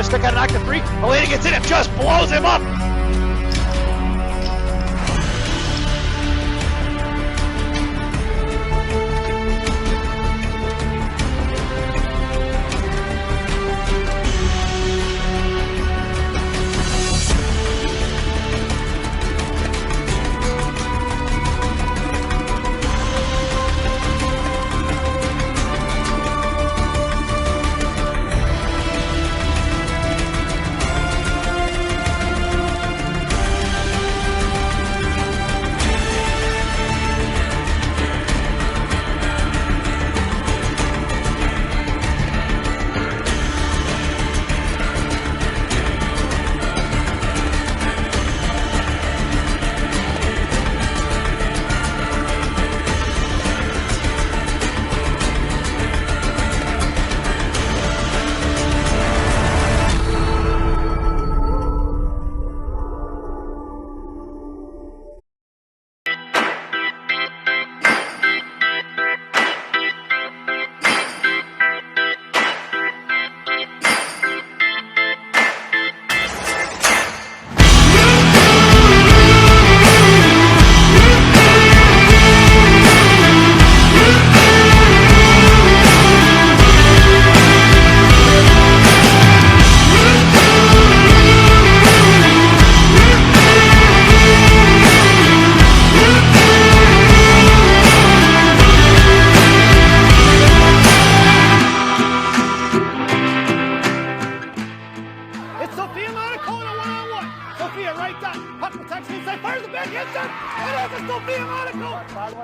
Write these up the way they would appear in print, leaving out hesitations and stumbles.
a stick out an active 3. Helena gets in and just blows him up.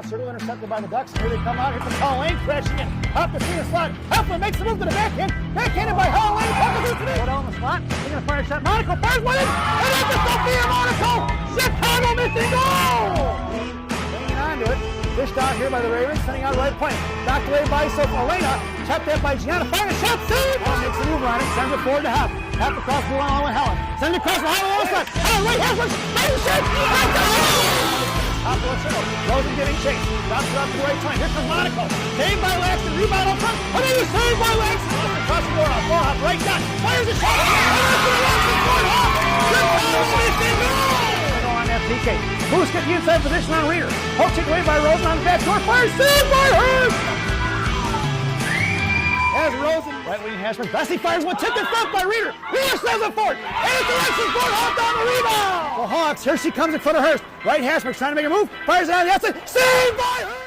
Intercepted by the Ducks. Here they come out. Here comes Hall-Lane crashing in. Up the scene of slot. Heflin makes the move to the backhand. Backhanded by Hall-Lane. Puck is through today. On the spot. He's going to fire a shot. Monaco fires one in. And that's a Sophia Monaco. Chicago missing goal. Hanging on to it. Fished out here by the Ravens. Sending out right point. Knocked away by Elena. Checked there by Gianna. Firing a shot. Save. Makes a move on it. Sends it forward to Half. Half across the line with Helen. Sends it across the line on the side. Helen right half. Fires a shot. Top of the Rosen getting chased. Drops it up to the right time. Here comes Monaco. Saved by Laxton. Rebound up front. And then saved by Laxton. Across the board. Ball hop. Right down. Fires a shot. On that PK. Moose get the inside position on Reeder. Hook taken away by Rosen on the back door. Fires. Saved by Hurst. As Rosen. Right wing Hashman. Bessie fires one. Tipped in front by Reeder. Reeder sends it forward. And it's Alexis Ford. Hawk down the rebound. The Hawks. Here she comes in front of Hurst. Right Hashman trying to make a move. Fires it on the outside. Saved by Hurst.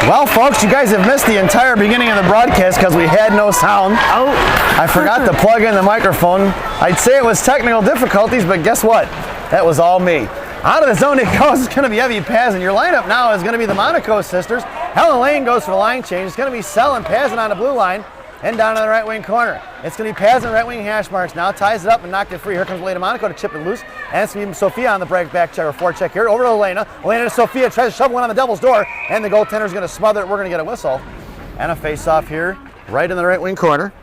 Well, folks, you guys have missed the entire beginning of the broadcast because we had no sound. Oh, I forgot to plug in the microphone. I'd say it was technical difficulties, but guess what? That was all me. Out of the zone it goes. It's going to be Evie Pazin. Your lineup now is going to be the Monaco sisters. Helen Lane goes for the line change. It's going to be Sell and Pazin on the blue line and down to the right wing corner. It's going to be Pazin, right wing hash marks now. Ties it up and knocked it free. Here comes Elena Monaco to chip it loose. And it's going to be Sophia on the back check or forecheck here. Over to Elena. Elena to Sophia. Tries to shove one on the devil's door. And the goaltender's going to smother it. We're going to get a whistle. And a face-off here, right in the right wing corner.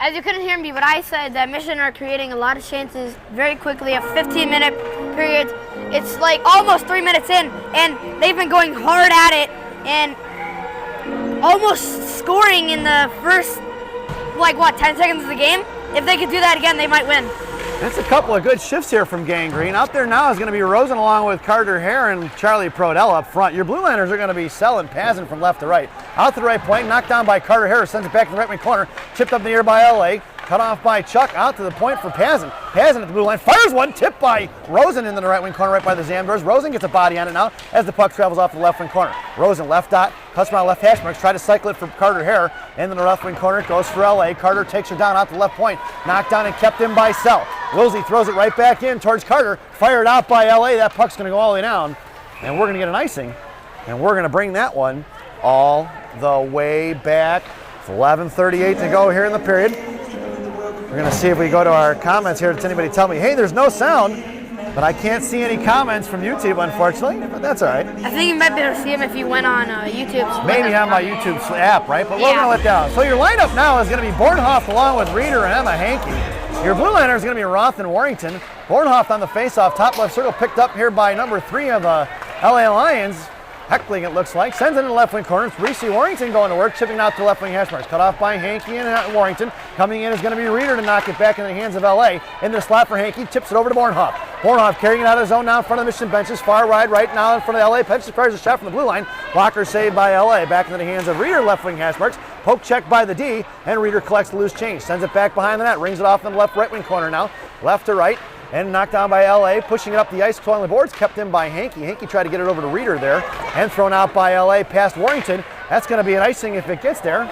As you couldn't hear me, but I said that Mission are creating a lot of chances very quickly. A 15-minute period. It's like almost 3 minutes in. And they've been going hard at it. And almost scoring in the first 10 seconds of the game. If they could do that again, they might win. That's a couple of good shifts here from Gangrene. Out there now is going to be Rosen along with Carter Hare and Charlie Prodell up front. Your blue liners are going to be Sell and Pazin from left to right. Out to the right point, knocked down by Carter Hare, sends it back to the right wing corner, chipped up in the air by LA, cut off by Chuck, out to the point for Pazin. Pazin at the blue line, fires one, tipped by Rosen into the right wing corner right by the Zamdors. Rosen gets a body on it now as the puck travels off the left wing corner. Rosen left dot, customer on left hash marks, try to cycle it for Carter Hare into the left wing corner, it goes for LA. Carter takes her down out to the left point, knocked down and kept in by Sell. Wilsey throws it right back in towards Carter, fired out by LA. That puck's going to go all the way down, and we're going to get an icing, and we're going to bring that one all the way back. It's 11:38 to go here in the period. We're going to see if we go to our comments here. Does anybody tell me, hey, there's no sound, but I can't see any comments from YouTube, unfortunately, but that's all right. I think you might be able to see them if you went on YouTube. Maybe on my YouTube app, right? But we're going to let down. So your lineup now is going to be Bornhoff along with Reeder and Emma Hankey. Your blue liner is going to be Roth and Warrington. Bornhoff on the face-off, top left circle, picked up here by number 3 of the LA Lions. Heckling, it looks like. Sends it in the left wing corner. It's Reese Warrington going to work, chipping out to left wing hash marks. Cut off by Hankey and Warrington. Coming in is going to be Reeder to knock it back in the hands of LA. In the slot for Hankey, tips it over to Bornhoff. Bornhoff carrying it out of his zone now in front of the Mission benches. Far wide right now in front of LA. Pench fires a shot from the blue line. Blocker saved by LA. Back into the hands of Reeder, left wing hash marks. Poke check by the D, and Reeder collects the loose change. Sends it back behind the net. Rings it off in the left right wing corner now. Left to right. And knocked down by LA, pushing it up the ice, clawing the boards, kept in by Hankey. Hankey tried to get it over to Reeder there, and thrown out by LA past Warrington. That's going to be an icing if it gets there.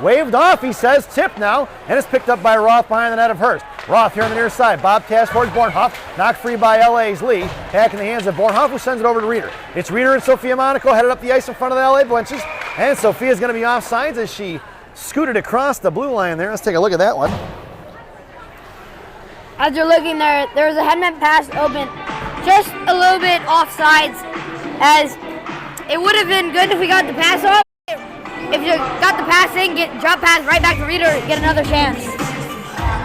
Waved off, he says, tipped now, and it's picked up by Roth behind the net of Hurst. Roth here on the near side, Bob Tass towards Bornhoff, knocked free by LA's Lee, back in the hands of Bornhoff, who sends it over to Reeder. It's Reeder and Sophia Monaco headed up the ice in front of the LA benches, and Sophia's going to be offsides as she scooted across the blue line there. Let's take a look at that one. As you're looking there, there was a headman pass open just a little bit offsides, as it would have been good if we got the pass off. If you got the pass in, drop pass right back to Reeder, get another chance.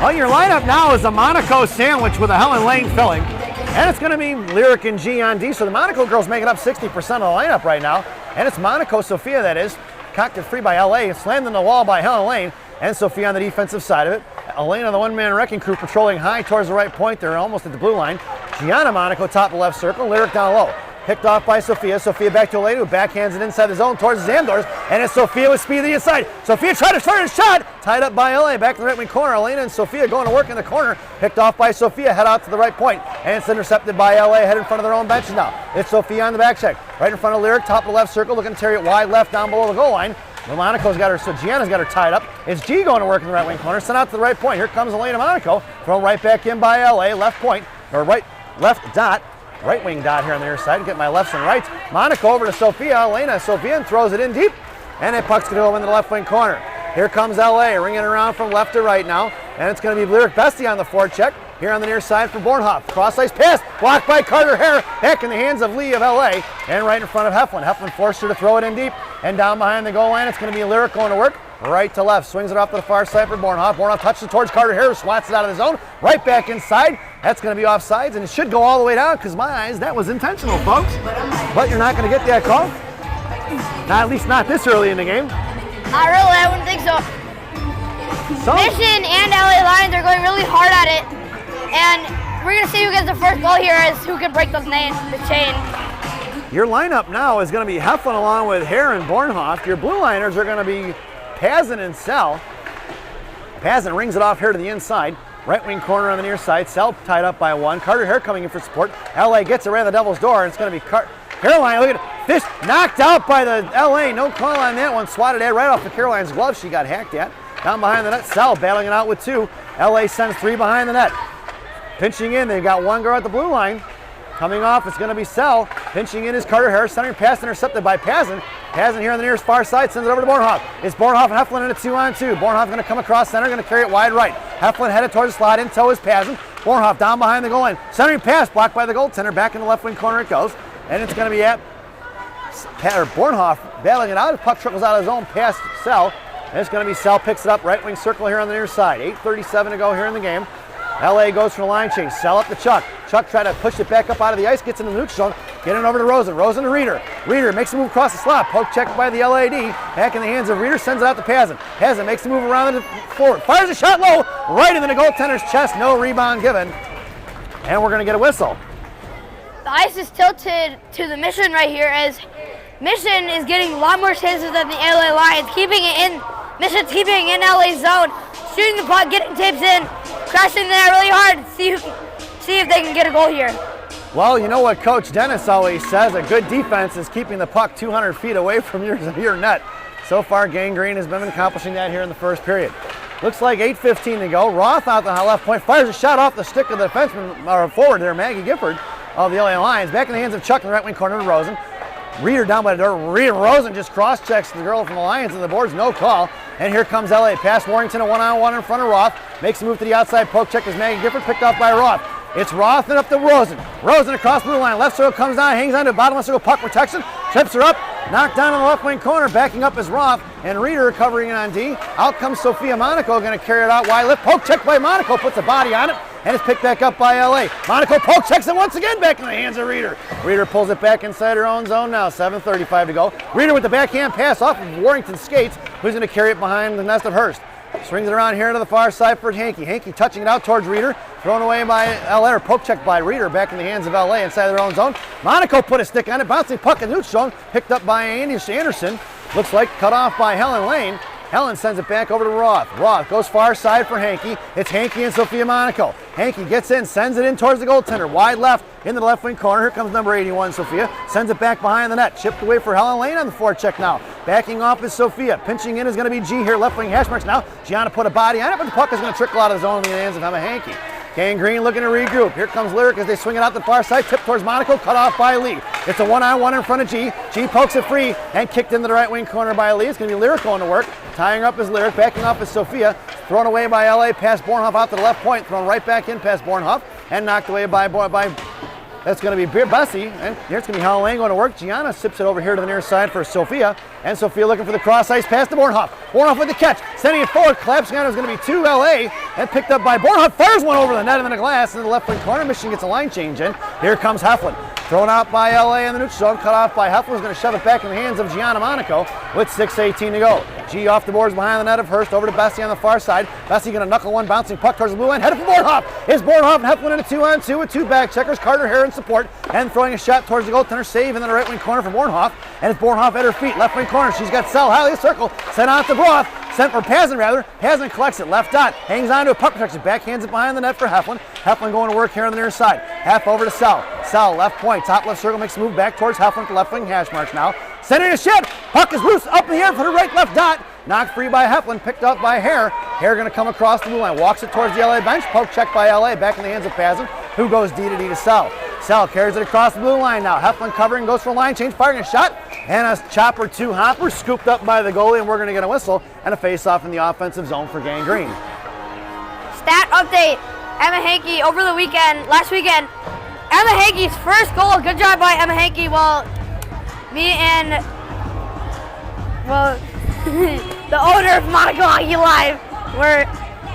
Well, your lineup now is a Monaco sandwich with a Helen Lane filling, and it's going to be Lyric and G on D, so the Monaco girls making up 60% of the lineup right now, and it's Monaco Sophia, that is. Cocked it free by LA, slammed in the wall by Helen Lane, and Sophia on the defensive side of it. Elena, the one-man wrecking crew, patrolling high towards the right point. They're almost at the blue line. Gianna Monaco, top left circle. Lyric down low. Picked off by Sophia. Sophia back to Elena, who backhands it inside the zone towards the Zamdors. And it's Sophia with speed to the inside. Sophia tried to start a shot. Tied up by LA. Back to the right wing corner. Elena and Sophia going to work in the corner. Picked off by Sophia. Head out to the right point. And it's intercepted by LA. Head in front of their own benches now. It's Sophia on the back check. Right in front of Lyric. Top of the left circle. Looking to carry it wide left down below the goal line. Monaco's got her, so Gianna's got her tied up. It's G going to work in the right wing corner, sent out to the right point. Here comes Elena Monaco, thrown right back in by LA, left point, or left dot, right wing dot here on the near side. Get my lefts and rights. Monaco over to Sophia. Elena, Sophia throws it in deep, and that puck's going to go into the left wing corner. Here comes LA, ringing around from left to right now, and it's going to be Lyric Bestie on the forecheck. Here on the near side for Bornhoff. Cross ice pass, blocked by Carter Hare, back in the hands of Lee of LA, and right in front of Heflin. Heflin forced her to throw it in deep, and down behind the goal line, it's going to be Lyric going to work. Right to left, swings it off to the far side for Bornhoff. Bornhoff touches it towards Carter Hare, swats it out of the zone, right back inside. That's going to be offsides, and it should go all the way down, because my eyes, that was intentional, folks. But you're not going to get that call? Not, at least not this early in the game. Not really, I wouldn't think so. Mission and LA Lions are going really hard at it. And we're going to see who gets the first goal here as who can break the chain. Your lineup now is going to be Heflin along with Hare and Bornhoff. Your blue liners are going to be Pazin and Sell. Pazin rings it off here to the inside. Right wing corner on the near side. Sell tied up by one. Carter Hare coming in for support. LA gets around the Devil's door, and it's going to be Caroline. Look at it. Fish knocked out by the LA. No call on that one. Swatted at right off of Caroline's glove. She got hacked at. Down behind the net, Sell battling it out with 2. LA sends 3 behind the net. Pinching in, they've got 1 girl at the blue line. Coming off, it's going to be Sell. Pinching in is Carter Harris. Centering pass intercepted by Pazin. Pazin here on the nearest far side sends it over to Bornhoff. It's Bornhoff and Heflin in a 2-on-2. Bornhoff going to come across center, going to carry it wide right. Heflin headed towards the slot, in tow is Pazin. Bornhoff down behind the goal line. Centering pass blocked by the goaltender. Back in the left wing corner it goes. And it's going to be at Bornhoff battling it out. The puck trickles out of his own past Sell. And it's going to be Sell picks it up. Right wing circle here on the near side. 8:37 to go here in the game. LA goes for the line change. Sell up to Chuck. Chuck tried to push it back up out of the ice. Gets in the neutral zone. Getting it over to Rosen. Rosen to Reeder. Reeder makes a move across the slot. Poke checked by the LAD. Back in the hands of Reeder. Sends it out to Pazin. Pazin makes a move around the forward. Fires a shot low. Right into the goaltender's chest. No rebound given. And we're going to get a whistle. The ice is tilted to the Mission right here as Mission is getting a lot more chances than the LA Lions. Mission's keeping it in LA's zone. Shooting the puck, getting tips in. Crashing there really hard. See if they can get a goal here. Well, you know what Coach Dennis always says, a good defense is keeping the puck 200 feet away from your net. So far, Gangrene has been accomplishing that here in the first period. Looks like 8:15 to go. Roth out the left point, fires a shot off the stick of the defenseman, or forward there, Maggie Gifford of the LA Lions. Back in the hands of Chuck in the right wing corner to Rosen. Reeder down by the door. Reeder Rosen just cross-checks the girl from the Lions and the boards, no call. And here comes LA. Past Warrington, a 1-on-1 in front of Roth. Makes a move to the outside. Poke check as Maggie Gifford picked off by Roth. It's Roth and up to Rosen. Rosen across the blue line. Left circle comes down, hangs on to bottom left circle puck protection. Trips her up. Knocked down in the left wing corner. Backing up is Roth. And Reeder covering it on D. Out comes Sophia Monaco. Going to carry it out wide left. Poke check by Monaco. Puts a body on it. And it's picked back up by LA. Monaco poke checks it once again back in the hands of Reeder. Reeder pulls it back inside her own zone now. 7:35 to go. Reeder with the backhand pass off of Warrington's skates. Who's going to carry it behind the nest of Hurst. Swings it around here to the far side for Hankey. Hankey touching it out towards Reeder. Thrown away by LA, or poke check by Reeder back in the hands of LA inside their own zone. Monaco put a stick on it. Bouncing puck in neutral zone. Picked up by Anderson. Looks like cut off by Helen Lane. Helen sends it back over to Roth. Roth goes far side for Hankey. It's Hankey and Sophia Monaco. Hankey gets in, sends it in towards the goaltender. Wide left into the left wing corner. Here comes number 81, Sophia. Sends it back behind the net. Chipped away for Helen Lane on the forecheck now. Backing off is Sophia. Pinching in is going to be G here. Left wing hash marks now. Gianna put a body on it, but the puck is going to trickle out of the zone in the hands of Emma Hankey. Gangrene looking to regroup. Here comes Lyric as they swing it out the far side. Tip towards Monaco, cut off by Lee. It's a 1-on-1 in front of G. G pokes it free and kicked into the right wing corner by Lee. It's going to be Lyric going to work. Tying up is Lyric. Backing off is Sophia. Thrown away by LA past Bornhoff out to the left point. Thrown right back in past Bornhoff and knocked away by that's going to be Bessie. And here's going to be Helen Lane going to work. Gianna sips it over here to the near side for Sophia. And Sophia looking for the cross ice pass to Bornhoff. Bornhoff with the catch. Sending it forward. Collapsing on it is going to be 2 LA. And picked up by Bornhoff. Fires one over the net and the glass in the left wing corner. Michigan gets a line change in. Here comes Heflin. Thrown out by LA in the neutral zone. Cut off by Heflin. Is going to shove it back in the hands of Gianna Monaco with 6:18 to go. G off the boards behind the net of Hurst. Over to Bessie on the far side. Bessie going to knuckle one bouncing puck towards the blue line. Headed for Bornhoff. It's Bornhoff and Heflin in a 2-on-2 with 2 back checkers. Carter Hare in support. And throwing a shot towards the goaltender. Save in the right wing corner for Bornhoff. And it's Bornhoff at her feet. Left wing corner. She's got Sell. Highly circle. Sent out to Broth. Sent for Pazin rather. Pazin collects it. Left dot. Hangs on to a puck protection. Backhands it behind the net for Heflin. Heflin going to work here on the near side. Half over to Sell. Sell left point. Top left circle makes a move back towards Heflin to left wing hash marks now. Centering a shot. Puck is loose up in the air for the right left dot. Knocked free by Heflin. Picked up by Hare. Hare going to come across the blue line. Walks it towards the LA bench. Poke check by LA. Back in the hands of Pazin, who goes D to Sell. Sell carries it across the blue line now. Heflin covering, goes for a line change, firing a shot. And a chopper 2 hopper scooped up by the goalie, and we're going to get a whistle and a face-off in the offensive zone for Gangrene. Stat update. Emma Hankey over the weekend, last weekend, Emma Hankey's first goal. Good job by Emma Hankey. The owner of Monaco Hockey Live were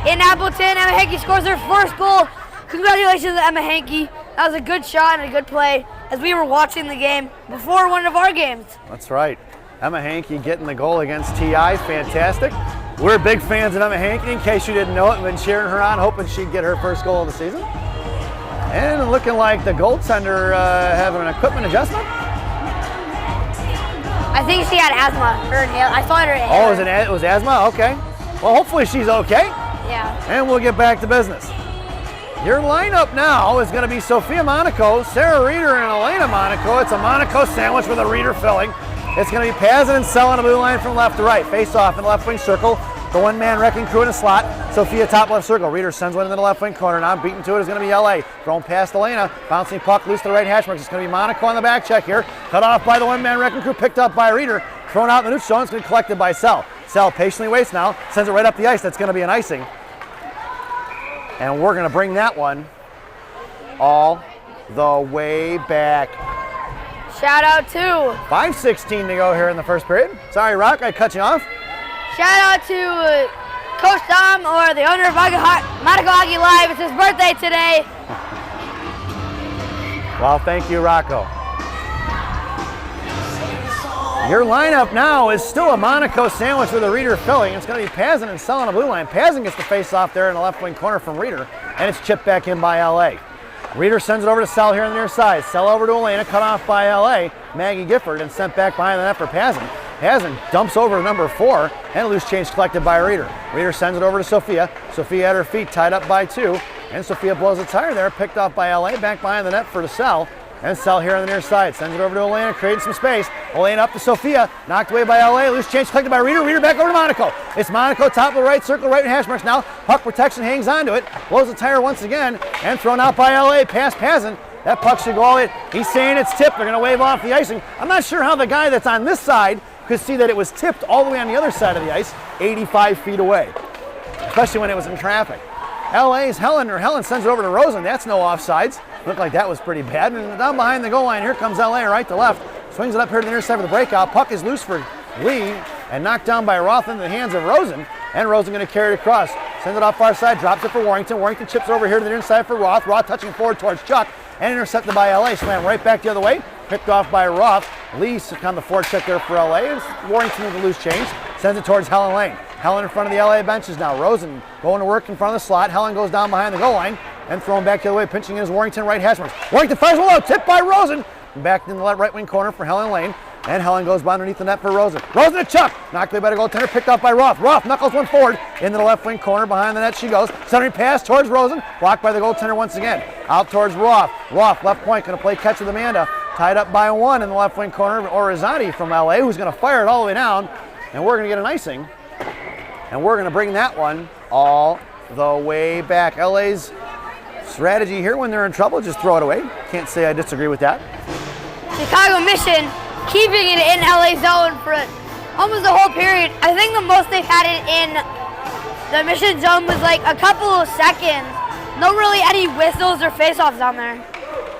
in Appleton. Emma Hankey scores her first goal. Congratulations to Emma Hankey. That was a good shot and a good play as we were watching the game before one of our games. That's right. Emma Hankey getting the goal against TI. Fantastic. We're big fans of Emma Hankey. In case you didn't know it, we've been cheering her on, hoping she'd get her first goal of the season. And looking like the goaltender having an equipment adjustment. I think she had asthma. I saw her inhaler. Oh, it was asthma? Okay. Well, hopefully she's okay. Yeah. And we'll get back to business. Your lineup now is going to be Sophia Monaco, Sarah Reeder, and Elena Monaco. It's a Monaco sandwich with a Reeder filling. It's going to be Pazin and Sell on the blue line from left to right. Face off in the left wing circle. The one-man wrecking crew in a slot. Sophia top left circle. Reeder sends one into the left wing corner. Now beaten to it is going to be LA. Thrown past Elena. Bouncing puck loose to the right hash marks. It's going to be Monaco on the back check here. Cut off by the one-man wrecking crew. Picked up by Reeder. Thrown out in the neutral zone. It's going to be collected by Sell. Sell patiently waits now. Sends it right up the ice. That's going to be an icing. And we're going to bring that one all the way back. Shout out to 5:16 to go here in the first period. Sorry, Rock, I cut you off. Shout out to Coach Dom, or the owner of Monaco Hockey Live. It's his birthday today. Well, thank you, Rocco. Your lineup now is still a Monaco sandwich with a Reeder filling. It's going to be Pazin and Sell on the blue line. Pazin gets the face off there in the left wing corner from Reeder, and it's chipped back in by LA. Reeder sends it over to Sell here on the near side. Sell over to Elena, cut off by LA. Maggie Gifford, and sent back behind the net for Pazin. Pazin dumps over to number 4, and a loose change collected by Reeder. Reeder sends it over to Sophia. Sophia at her feet, tied up by 2, and Sophia blows a tire there, picked off by LA, back behind the net for the Sell. And Sell here on the near side. Sends it over to Elena, creating some space. Elena up to Sophia, knocked away by LA. Loose change collected by Reeder. Reeder back over to Monaco. It's Monaco, top of the right circle, right in hash marks now. Puck protection hangs onto it. Blows the tire once again, and thrown out by LA, past Pazin. That puck should go all in. He's saying it's tipped. They're going to wave off the icing. I'm not sure how the guy that's on this side could see that it was tipped all the way on the other side of the ice, 85 feet away, especially when it was in traffic. LA's Helen sends it over to Rosen. That's no offsides. Looked like that was pretty bad. And down behind the goal line, here comes LA right to left. Swings it up here to the near side for the breakout. Puck is loose for Lee and knocked down by Roth into the hands of Rosen. And Rosen going to carry it across. Sends it off far side, drops it for Warrington. Warrington chips over here to the near side for Roth. Roth touching forward towards Chuck and intercepted by LA. Slam right back the other way. Picked off by Roth. Lee on the forecheck there for LA. It's Warrington with a loose change. Sends it towards Helen Lane. Helen in front of the LA benches now. Rosen going to work in front of the slot. Helen goes down behind the goal line and thrown back the other way. Pinching in is Warrington, right hash marks. Warrington fires one out, tipped by Rosen. Back in the right wing corner for Helen Lane. And Helen goes by underneath the net for Rosen. Rosen to Chuck. Knocked away by the goaltender, picked up by Roth. Roth knuckles one forward into the left wing corner. Behind the net she goes. Centering pass towards Rosen. Blocked by the goaltender once again. Out towards Roth. Roth, left point, going to play catch with Amanda. Tied up by 1 in the left wing corner. Orizati from LA, who's going to fire it all the way down. And we're going to get an icing. And we're going to bring that one all the way back. LA's strategy here when they're in trouble, just throw it away. Can't say I disagree with that. Chicago Mission keeping it in LA zone for almost the whole period. I think the most they've had it in the Mission zone was like a couple of seconds. No really any whistles or face-offs down there.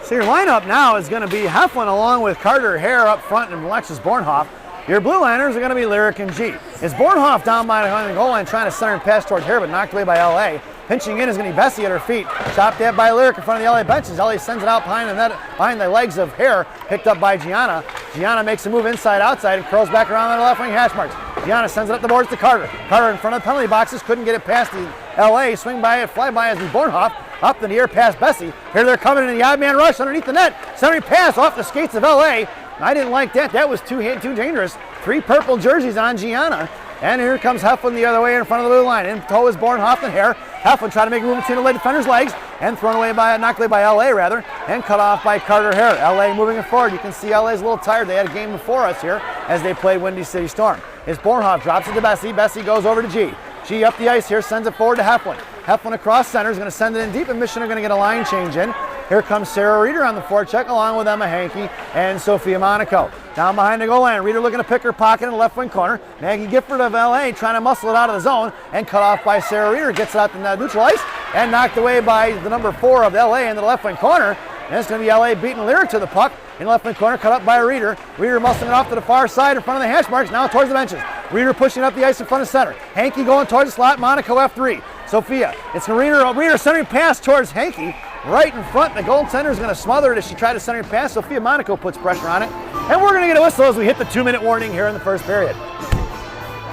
So your lineup now is going to be Heflin along with Carter Hare up front and Alexis Bornhoff. Your blue liners are going to be Lyric and G. It's Bornhoff down behind the goal line trying to center and pass towards Hare, but knocked away by LA. Pinching in is going to be Bessie at her feet. Chopped at by Lyric in front of the LA benches. LA sends it out behind the net, behind the legs of Hare. Picked up by Gianna. Gianna makes a move inside outside and curls back around on the left wing hash marks. Gianna sends it up the boards to Carter. Carter in front of the penalty boxes, couldn't get it past the LA. Swing by it, fly by as the Bornhoff. Up in the air past Bessie. Here they're coming in the odd man rush underneath the net. Centering pass off the skates of LA. I didn't like that. That was too dangerous. 3 purple jerseys on Gianna. And here comes Heflin the other way in front of the blue line. In tow is Bornhoff and Hare. Heflin trying to make a move between the late defender's legs and knocked away by LA rather, and cut off by Carter Hare. LA moving it forward. You can see LA's a little tired. They had a game before us here as they played Windy City Storm. As Bornhoff drops it to Bessie. Bessie goes over to G. G up the ice here, sends it forward to Heflin. Heflin across center is going to send it in deep, and Mission are going to get a line change in. Here comes Sarah Reeder on the forecheck along with Emma Hankey and Sophia Monaco. Down behind the goal line, Reeder looking to pick her pocket in the left wing corner. Maggie Gifford of LA trying to muscle it out of the zone and cut off by Sarah Reeder. Gets it out to the neutral ice and knocked away by the number 4 of LA into the left wing corner. And it's going to be LA beating Lyric to the puck in the left wing corner, cut up by Reeder. Reeder muscling it off to the far side in front of the hash marks, now towards the benches. Reeder pushing up the ice in front of center. Hankey going towards the slot, Monaco F3. Sophia, it's Reeder centering pass towards Hankey. Right in front, the goaltender is going to smother it as she tried to center pass. Sophia Monaco puts pressure on it. And we're going to get a whistle as we hit the 2-minute warning here in the first period.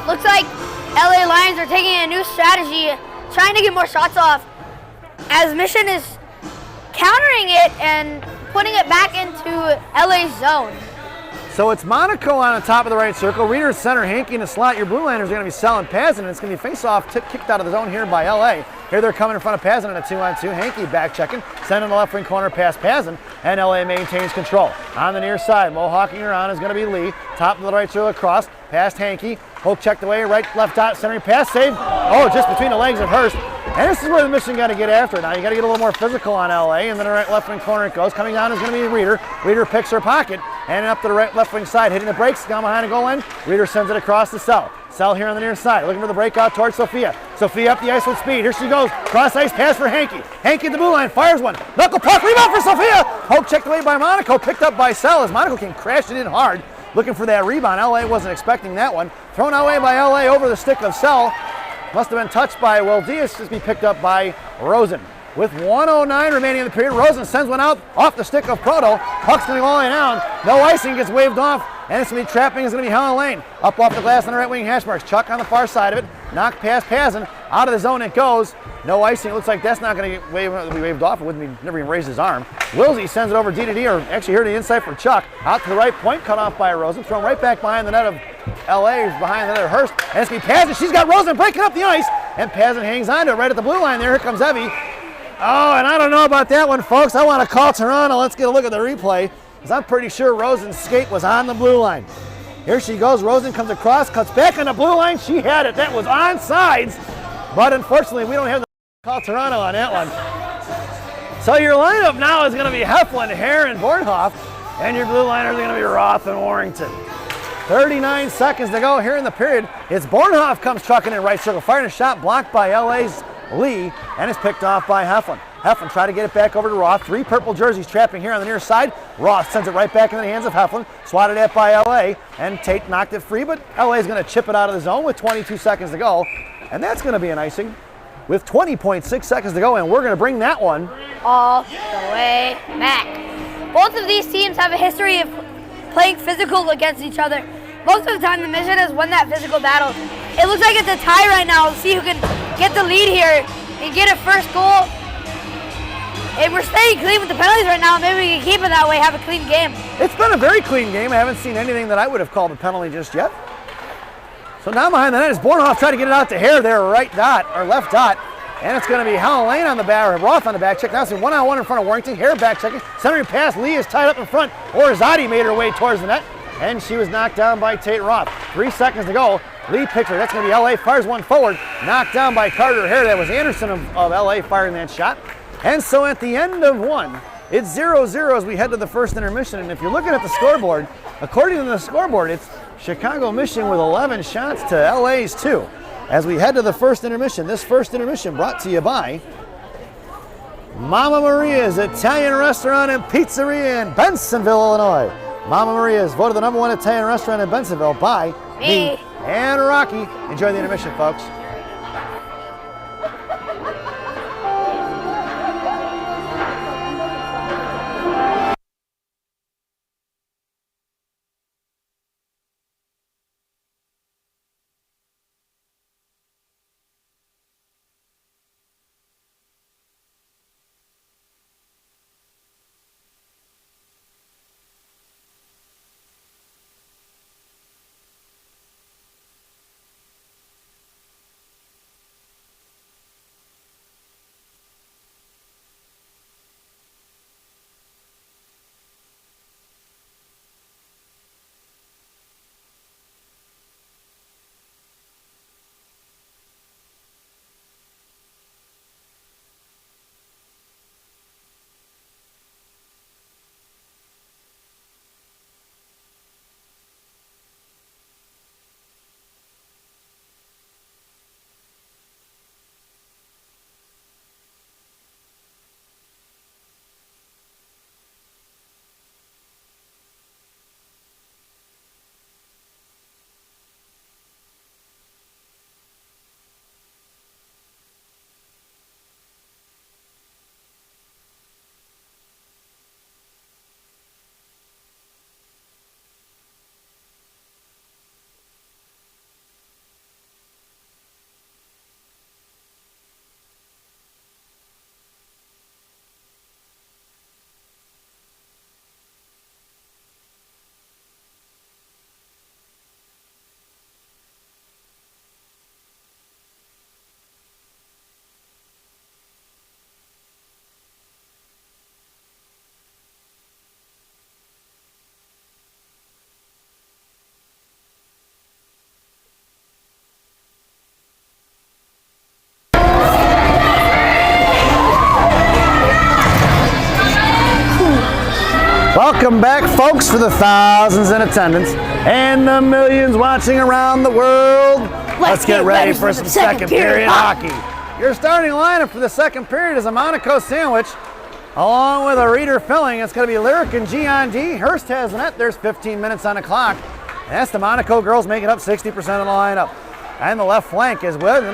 Looks like LA Lions are taking a new strategy, trying to get more shots off, as Mission is countering it and putting it back into LA's zone. So it's Monaco on the top of the right circle. Reeder center, Hankey in the slot. Your blue liners are going to be selling Pazin, and it's going to be face-off, kicked out of the zone here by LA. Here they're coming in front of Pazin on a 2-on-2. Hankey back checking, sending the left wing corner past Pazin, and LA maintains control. On the near side, Mohawking her on is going to be Lee. Top of the right through across, past Hankey. Hoke checked away, right, left dot, centering pass, save. Oh, just between the legs of Hurst. And this is where the Mission got to get after it. Now you got to get a little more physical on LA, and then the right left wing corner it goes. Coming down is going to be Reeder. Reeder picks her pocket, and up to the right left wing side, hitting the brakes, down behind the goal line. Reeder sends it across to Sell. Sell here on the near side, looking for the breakout towards Sophia. Sophia up the ice with speed. Here she goes. Cross ice pass for Hankey. Hankey at the blue line, fires one. Knuckle puck, rebound for Sophia. Hoke checked away by Monaco, picked up by Sell as Monaco came crashing in hard, looking for that rebound. LA wasn't expecting that one. Thrown away by LA over the stick of Sell. Must have been touched by Will Diaz, just be picked up by Rosen. With 1:09 remaining in the period, Rosen sends one out off the stick of Proto. Puck's going to go all the way down. No icing, gets waved off, and it's going to be trapping. It's going to be Helen Lane. Up off the glass on the right wing hash marks. Chuck on the far side of it. Knocked past Pazin. Out of the zone it goes. No icing. It looks like that's not going to get waved off. It wouldn't be, never even raised his arm. Wilsey sends it over D to D, or actually here to the inside for Chuck. Out to the right point, cut off by Rosen. Thrown right back behind the net of LA, behind the net of Hurst. And it's going to be Pazin. She's got Rosen breaking up the ice. And Pazin hangs on to it right at the blue line there. Here comes Evie. Oh, and I don't know about that one, folks. I want to call Toronto. Let's get a look at the replay, because I'm pretty sure Rosen's skate was on the blue line. Here she goes. Rosen comes across, cuts back on the blue line. She had it. That was onside. But unfortunately, we don't have the call Toronto on that one. So your lineup now is going to be Heflin, Hare, and Bornhoff. And your blue liners are going to be Roth and Warrington. 39 seconds to go here in the period. It's Bornhoff comes trucking in right circle, firing a shot blocked by LA's Lee, and it's picked off by Heflin. Heflin try to get it back over to Roth. 3 purple jerseys trapping here on the near side. Roth sends it right back into the hands of Heflin. Swatted at by LA, and Tate knocked it free, but LA is going to chip it out of the zone with 22 seconds to go, and that's going to be an icing with 20.6 seconds to go, and we're going to bring that one all the way back. Both of these teams have a history of playing physical against each other. Most of the time, the Mission has won that physical battle. It looks like it's a tie right now. Let's see who can get the lead here and get a first goal. And we're staying clean with the penalties right now. Maybe we can keep it that way, have a clean game. It's been a very clean game. I haven't seen anything that I would have called a penalty just yet. So now behind the net is Bornhoff trying to get it out to Hare there, right dot, or left dot. And it's going to be Helen Lane on the back, or Roth on the back check. Now it's 1-on-1 in front of Warrington. Hare back checking. Centering pass. Lee is tied up in front. Orzati made her way towards the net, and she was knocked down by Tate Roth. 3 seconds to go. Lee picked her. That's going to be LA. Fires one forward. Knocked down by Carter Hare. That was Anderson of LA firing that shot. And so at the end of one, it's 0-0 as we head to the first intermission. And if you're looking at the scoreboard, according to the scoreboard, it's Chicago Mission with 11 shots to LA's 2. As we head to the first intermission, this first intermission brought to you by Mama Maria's Italian Restaurant and Pizzeria in Bensonville, Illinois. Mama Maria's voted the #1 Italian restaurant in Bensonville by me and Rocky. Enjoy the intermission, folks. Welcome back, folks, for the thousands in attendance and the millions watching around the world. Let's get ready for some second period hockey. Your starting lineup for the second period is a Monaco sandwich, along with a Reader filling. It's going to be Lyric and G on D. Hurst has the net. There's 15 minutes on the clock. And that's the Monaco girls making up 60% of the lineup. And the left flank is with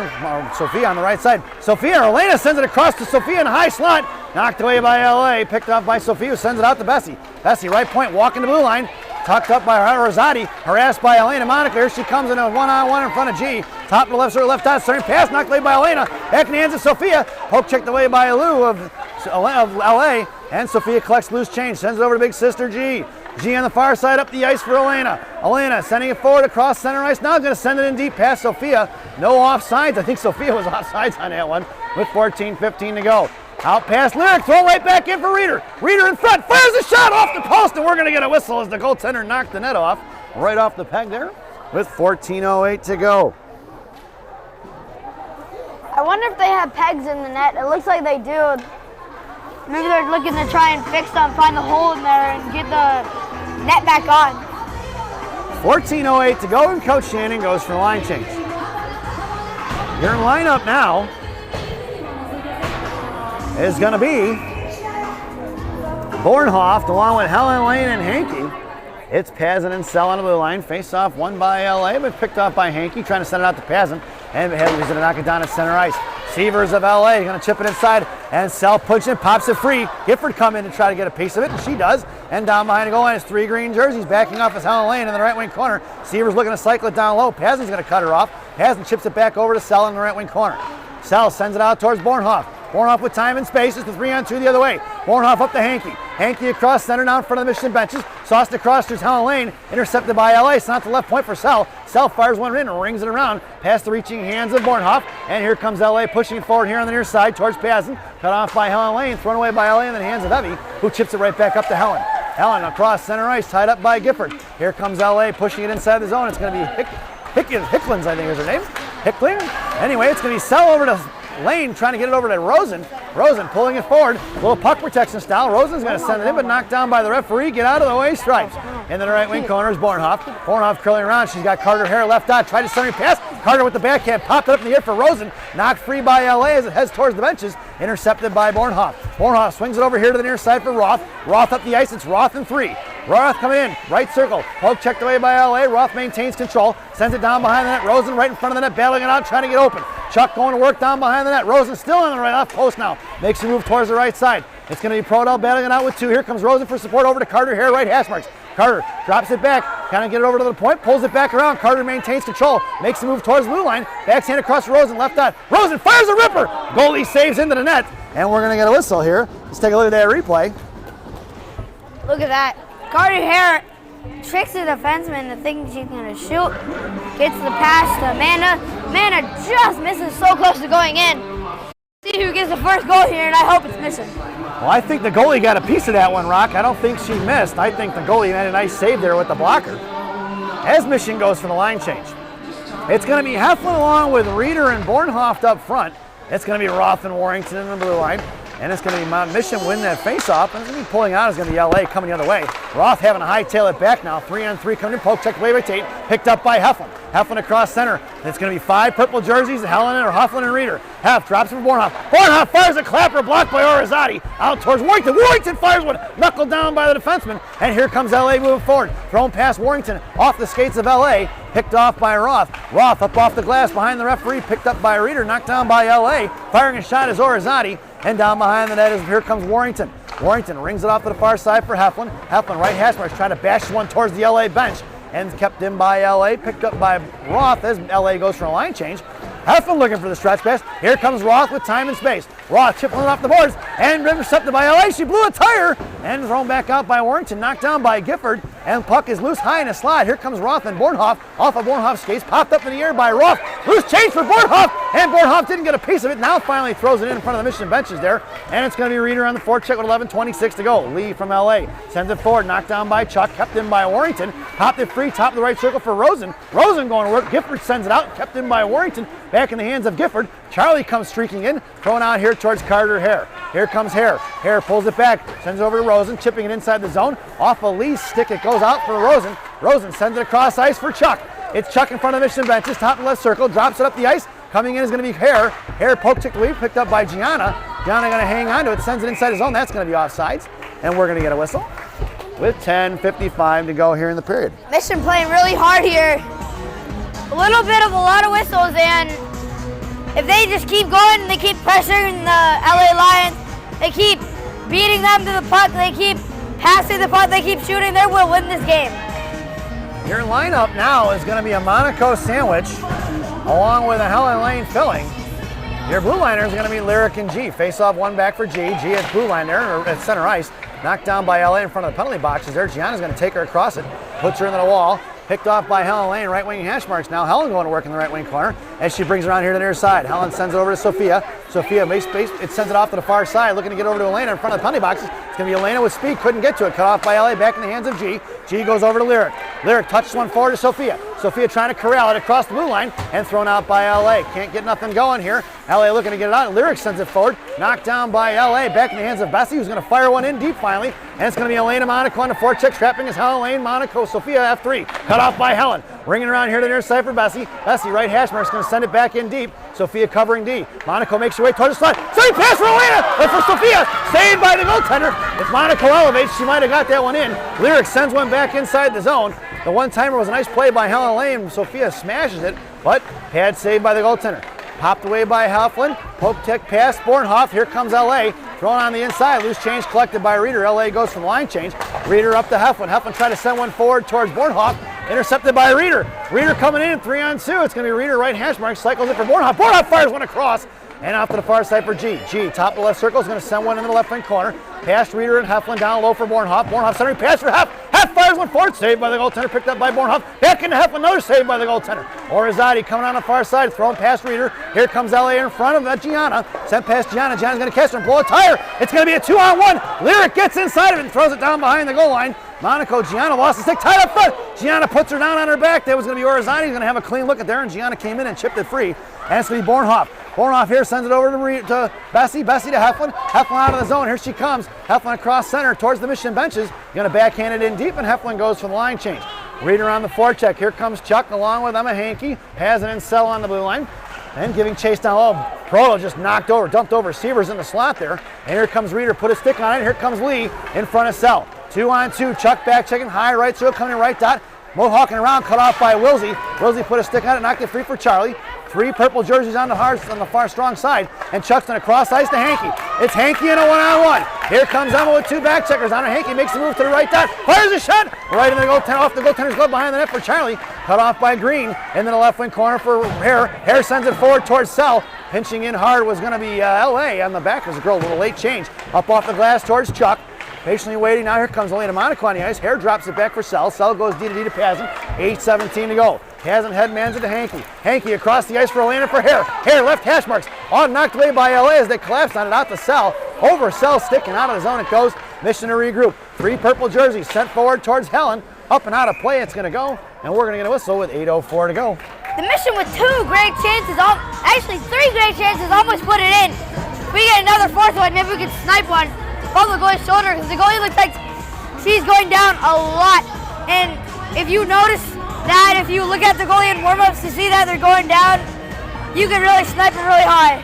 Sophia on the right side. Sophia, Elena sends it across to Sophia in a high slot. Knocked away by LA, picked up by Sophia, who sends it out to Bessie. Bessie, right point, walking the blue line. Tucked up by Rosati, harassed by Elena Monaco. Here she comes in a one-on-one in front of G. Top to the left, sort of left out, starting pass, knocked away by Elena. Back in the hands of Sophia. Poke checked away by Lou of LA. And Sophia collects loose change, sends it over to big sister G. G on the far side, up the ice for Elena. Elena sending it forward across center ice. Now going to send it in deep past Sophia. No offsides. I think Sophia was offsides on that one with 14:15 to go. Out past Lyric, throw right back in for Reader. Reader in front, fires a shot off the post, and we're going to get a whistle as the goaltender knocked the net off. Right off the peg there with 14:08 to go. I wonder if they have pegs in the net. It looks like they do. Maybe they're looking to try and fix them, find the hole in there, and get the net back on. 14:08 to go, and Coach Shannon goes for the line change. Your lineup now is going to be Bornhoft along with Helen Lane and Hankey. It's Pazin and Sell on the blue line. Face off won by LA, but picked off by Hankey, trying to send it out to Pazin. And he's going to knock it down at center ice. Severs of LA going to chip it inside, and Sell pushes it, pops it free. Gifford come in to try to get a piece of it, and she does. And down behind the goal line is 3 green jerseys. Backing off is Helen Lane in the right wing corner. Severs looking to cycle it down low. Pazin's going to cut her off. Pazin chips it back over to Sell in the right wing corner. Sell sends it out towards Bornhoft. Bornhoft with time and space. It's the 3-on-2 the other way. Bornhoft up to Hankey. Hankey across center down in front of the Michigan benches. Sauced across, there's Helen Lane. Intercepted by LA. It's not the left point for Sell. Sell fires one in and rings it around past the reaching hands of Bornhoft. And here comes LA pushing it forward here on the near side towards Pazin. Cut off by Helen Lane. Thrown away by LA in the hands of Evie, who chips it right back up to Helen. Helen across center ice, tied up by Gifford. Here comes LA pushing it inside the zone. It's going to be Hicklins, I think is her name. Hickling. Anyway, it's going to be Sell over to Lane trying to get it over to Rosen. Rosen pulling it forward. A little puck protection style. Rosen's going to send it in, but knocked down by the referee. Get out of the way, stripes. In the right wing corner is Bornhoft. Bornhoft curling around. She's got Carter Hare left out. Tried to send her pass. Carter with the backhand. Popped it up in the air for Rosen. Knocked free by LA as it heads towards the benches. Intercepted by Bornhoft. Bornhoft swings it over here to the near side for Roth. Roth up the ice. It's Roth in 3. Roth coming in. Right circle. Poke checked away by LA. Roth maintains control. Sends it down behind the net. Rosen right in front of the net. Battling it out. Trying to get open. Chuck going to work down behind the net. Rosen still on the right left post now. Makes a move towards the right side. It's going to be Prodell battling it out with 2. Here comes Rosen for support over to Carter Hare, right hash marks. Carter drops it back, kind of get it over to the point, pulls it back around. Carter maintains control, makes a move towards the blue line. Backhand across Rosen, left out. Rosen fires a ripper. Goalie saves into the net, and we're going to get a whistle here. Let's take a look at that replay. Look at that. Carter Hare tricks the defenseman to think she's going to shoot. Gets the pass to Amanda. Amanda just misses, so close to going in. See who gets the first goal here, and I hope it's missing. Well, I think the goalie got a piece of that one, Rock. I don't think she missed. I think the goalie made a nice save there with the blocker. As Michigan goes for the line change. It's going to be Heflin along with Reader and Bornhoft up front. It's going to be Roth and Warrington in the blue line. And it's going to be Mount Mission win that face-off. And it's going to be pulling out is going to be LA coming the other way. Roth having a hightail it back now. 3-on-3 coming in. Poke checked away by Tate. Picked up by Heflin. Heflin across center. It's going to be 5 purple jerseys. Helen or Heflin and Reader. Hef drops it for Bornhoft. Bornhoft fires a clapper blocked by Orizati. Out towards Warrington. Warrington fires one. Knuckled down by the defenseman. And here comes LA moving forward. Thrown past Warrington. Off the skates of LA. Picked off by Roth. Roth up off the glass behind the referee. Picked up by Reader. Knocked down by LA. Firing a shot is Orizati. And down behind the net is here comes Warrington. Warrington rings it off to the far side for Heflin. Heflin right hash marks trying to bash one towards the LA bench. And kept in by LA. Picked up by Roth as LA goes for a line change. Heflin looking for the stretch pass. Here comes Roth with time and space. Roth chipping it off the boards and intercepted by LA. She blew a tire and thrown back out by Warrington. Knocked down by Gifford. And puck is loose high in a slide. Here comes Roth and Bornhoft. Off of Bornhoft's skates. Popped up in the air by Roth. Loose change for Bornhoft. and Bornhoff didn't get a piece of it. Now finally throws it in front of the Mission benches there, and it's going to be Reeder on the forecheck with 11:26 to go. Lee from LA sends it forward, knocked down by Chuck, kept in by Warrington, popped it free, top of the right circle for Rosen. Rosen going to work, Gifford sends it out, kept in by Warrington, back in the hands of Gifford. Charlie comes streaking in, throwing out here towards Carter Hare. Here comes Hare. Hare pulls it back, sends it over to Rosen, chipping it inside the zone. Off a Lee's stick, it goes out for Rosen. Rosen sends it across ice for Chuck. It's Chuck in front of the Mission benches, top and left circle, drops it up the ice. Coming in is going to be Hare. Hare poke ticked away, picked up by Gianna. Gianna going to hang on to it, sends it inside his zone. That's going to be offsides, and we're going to get a whistle with 10:55 to go here in the period. Mission playing really hard here. A lot of whistles, and if they just keep going and they keep pressuring the LA Lions, they keep beating them to the puck, they keep passing the puck, they keep shooting, they will win this game. Your lineup now is going to be a Monaco sandwich along with a Helen Lane filling. Your blue liner is going to be Lyric and G. Face off one back for G. G at blue line there at center ice. Knocked down by LA in front of the penalty boxes there. Gianna's going to take her across it, puts her into the wall. Picked off by Helen Lane, right wing hash marks now. Helen going to work in the right wing corner as she brings around here to the near side. Helen sends it over to Sophia. Sophia makes space, it sends it off to the far side, looking to get over to Elena in front of the penalty boxes. It's going to be Elena with speed, couldn't get to it. Cut off by LA, back in the hands of G. G goes over to Lyric. Lyric touches one forward to Sophia. Sophia trying to corral it across the blue line and thrown out by LA. Can't get nothing going here. LA looking to get it out. Lyric sends it forward. Knocked down by LA. Back in the hands of Bessie, who's going to fire one in deep finally. And it's going to be Elena Monaco on the forecheck. Trapping is Helen Lane. Monaco, Sophia F3. Cut off by Helen. Ringing around here to the near side for Bessie. Bessie, right hash mark, is going to send it back in deep. Sophia covering D. Monaco makes her way towards the slot. Save pass for Elena! But for Sophia, saved by the goaltender. If Monaco elevates, she might have got that one in. Lyric sends one back inside the zone. The one-timer was a nice play by Helen Lane. Sophia smashes it, but pad saved by the goaltender. Popped away by Heflin. Poke tick pass. Bornhoff. Here comes LA. Thrown on the inside. Loose change collected by Reeder. LA goes for the line change. Reeder up to Heflin. Heflin tried to send one forward towards Bornhoff. Intercepted by Reeder. Reeder coming in 3-on-2. It's going to be Reeder right hash mark. Cycles it for Bornhoff. Bornhoff fires one across. And off to the far side for G. G, top of the left circle, is going to send one into the left wing corner. Past Reeder and Heflin, down low for Bornhoff. Bornhoff centering pass for Hef. Hef fires one forward, saved by the goaltender, picked up by Bornhoff. Back into Heflin, another save by the goaltender. Orizati coming on the far side, throwing past Reeder. Here comes LA in front of that Gianna. Sent past Gianna. Gianna's going to catch her and blow a tire. It's going to be a 2-on-1. Lyric gets inside of it and throws it down behind the goal line. Monaco, Gianna lost the stick, tied up front. Gianna puts her down on her back. That was going to be Orizati. He's going to have a clean look at there, and Gianna came in and chipped it free. And it's going to be Bornhoff. Bornhoff here sends it over to Bessie. Bessie to Heflin. Heflin out of the zone. Here she comes. Heflin across center towards the Mission benches. Going to backhand it in deep, and Heflin goes for the line change. Reeder on the forecheck. Here comes Chuck along with Emma Hankey. Has it in cell on the blue line. And giving chase down low. Proto just knocked over, dumped over. Sievers in the slot there. And here comes Reeder. Put a stick on it. Here comes Lee in front of cell. 2-on-2. Chuck back checking high right circle coming right dot. Mohawking around, cut off by Wilsey. Wilsey put a stick on it, knocked it free for Charlie. 3 purple jerseys on the far strong side, and Chuck's going to cross ice to Hankey. It's Hankey in a 1-on-1. Here comes Emma with 2 back checkers on her. Hankey makes a move to the right dot, fires a shot right in the goaltender, off the goaltender's glove behind the net for Charlie. Cut off by Green, into the left wing corner for Hare. Hare sends it forward towards Sell. Pinching in hard was going to be LA on the back. There's a girl, a little late change. Up off the glass towards Chuck. Patiently waiting. Now here comes Elena Monaco on the ice. Hare drops it back for Sell. Sell goes D to D to Pazin. 8:17 to go. Pazin headmans it to Hankey. Hankey across the ice for Elena for Hare. Hare left hash marks. On knocked away by LA as they collapsed on it out to Sell. Over Sell sticking out of the zone it goes. Mission to regroup. 3 purple jerseys sent forward towards Helen. Up and out of play it's going to go. And we're going to get a whistle with 8:04 to go. The Mission with 2 great chances, actually 3 great chances, almost put it in. If we get another 4th one, maybe we can snipe one from the goalie's shoulder, because the goalie looks like she's going down a lot. And if you notice that, if you look at the goalie in warm-ups to see that they're going down, you can really snipe it really high.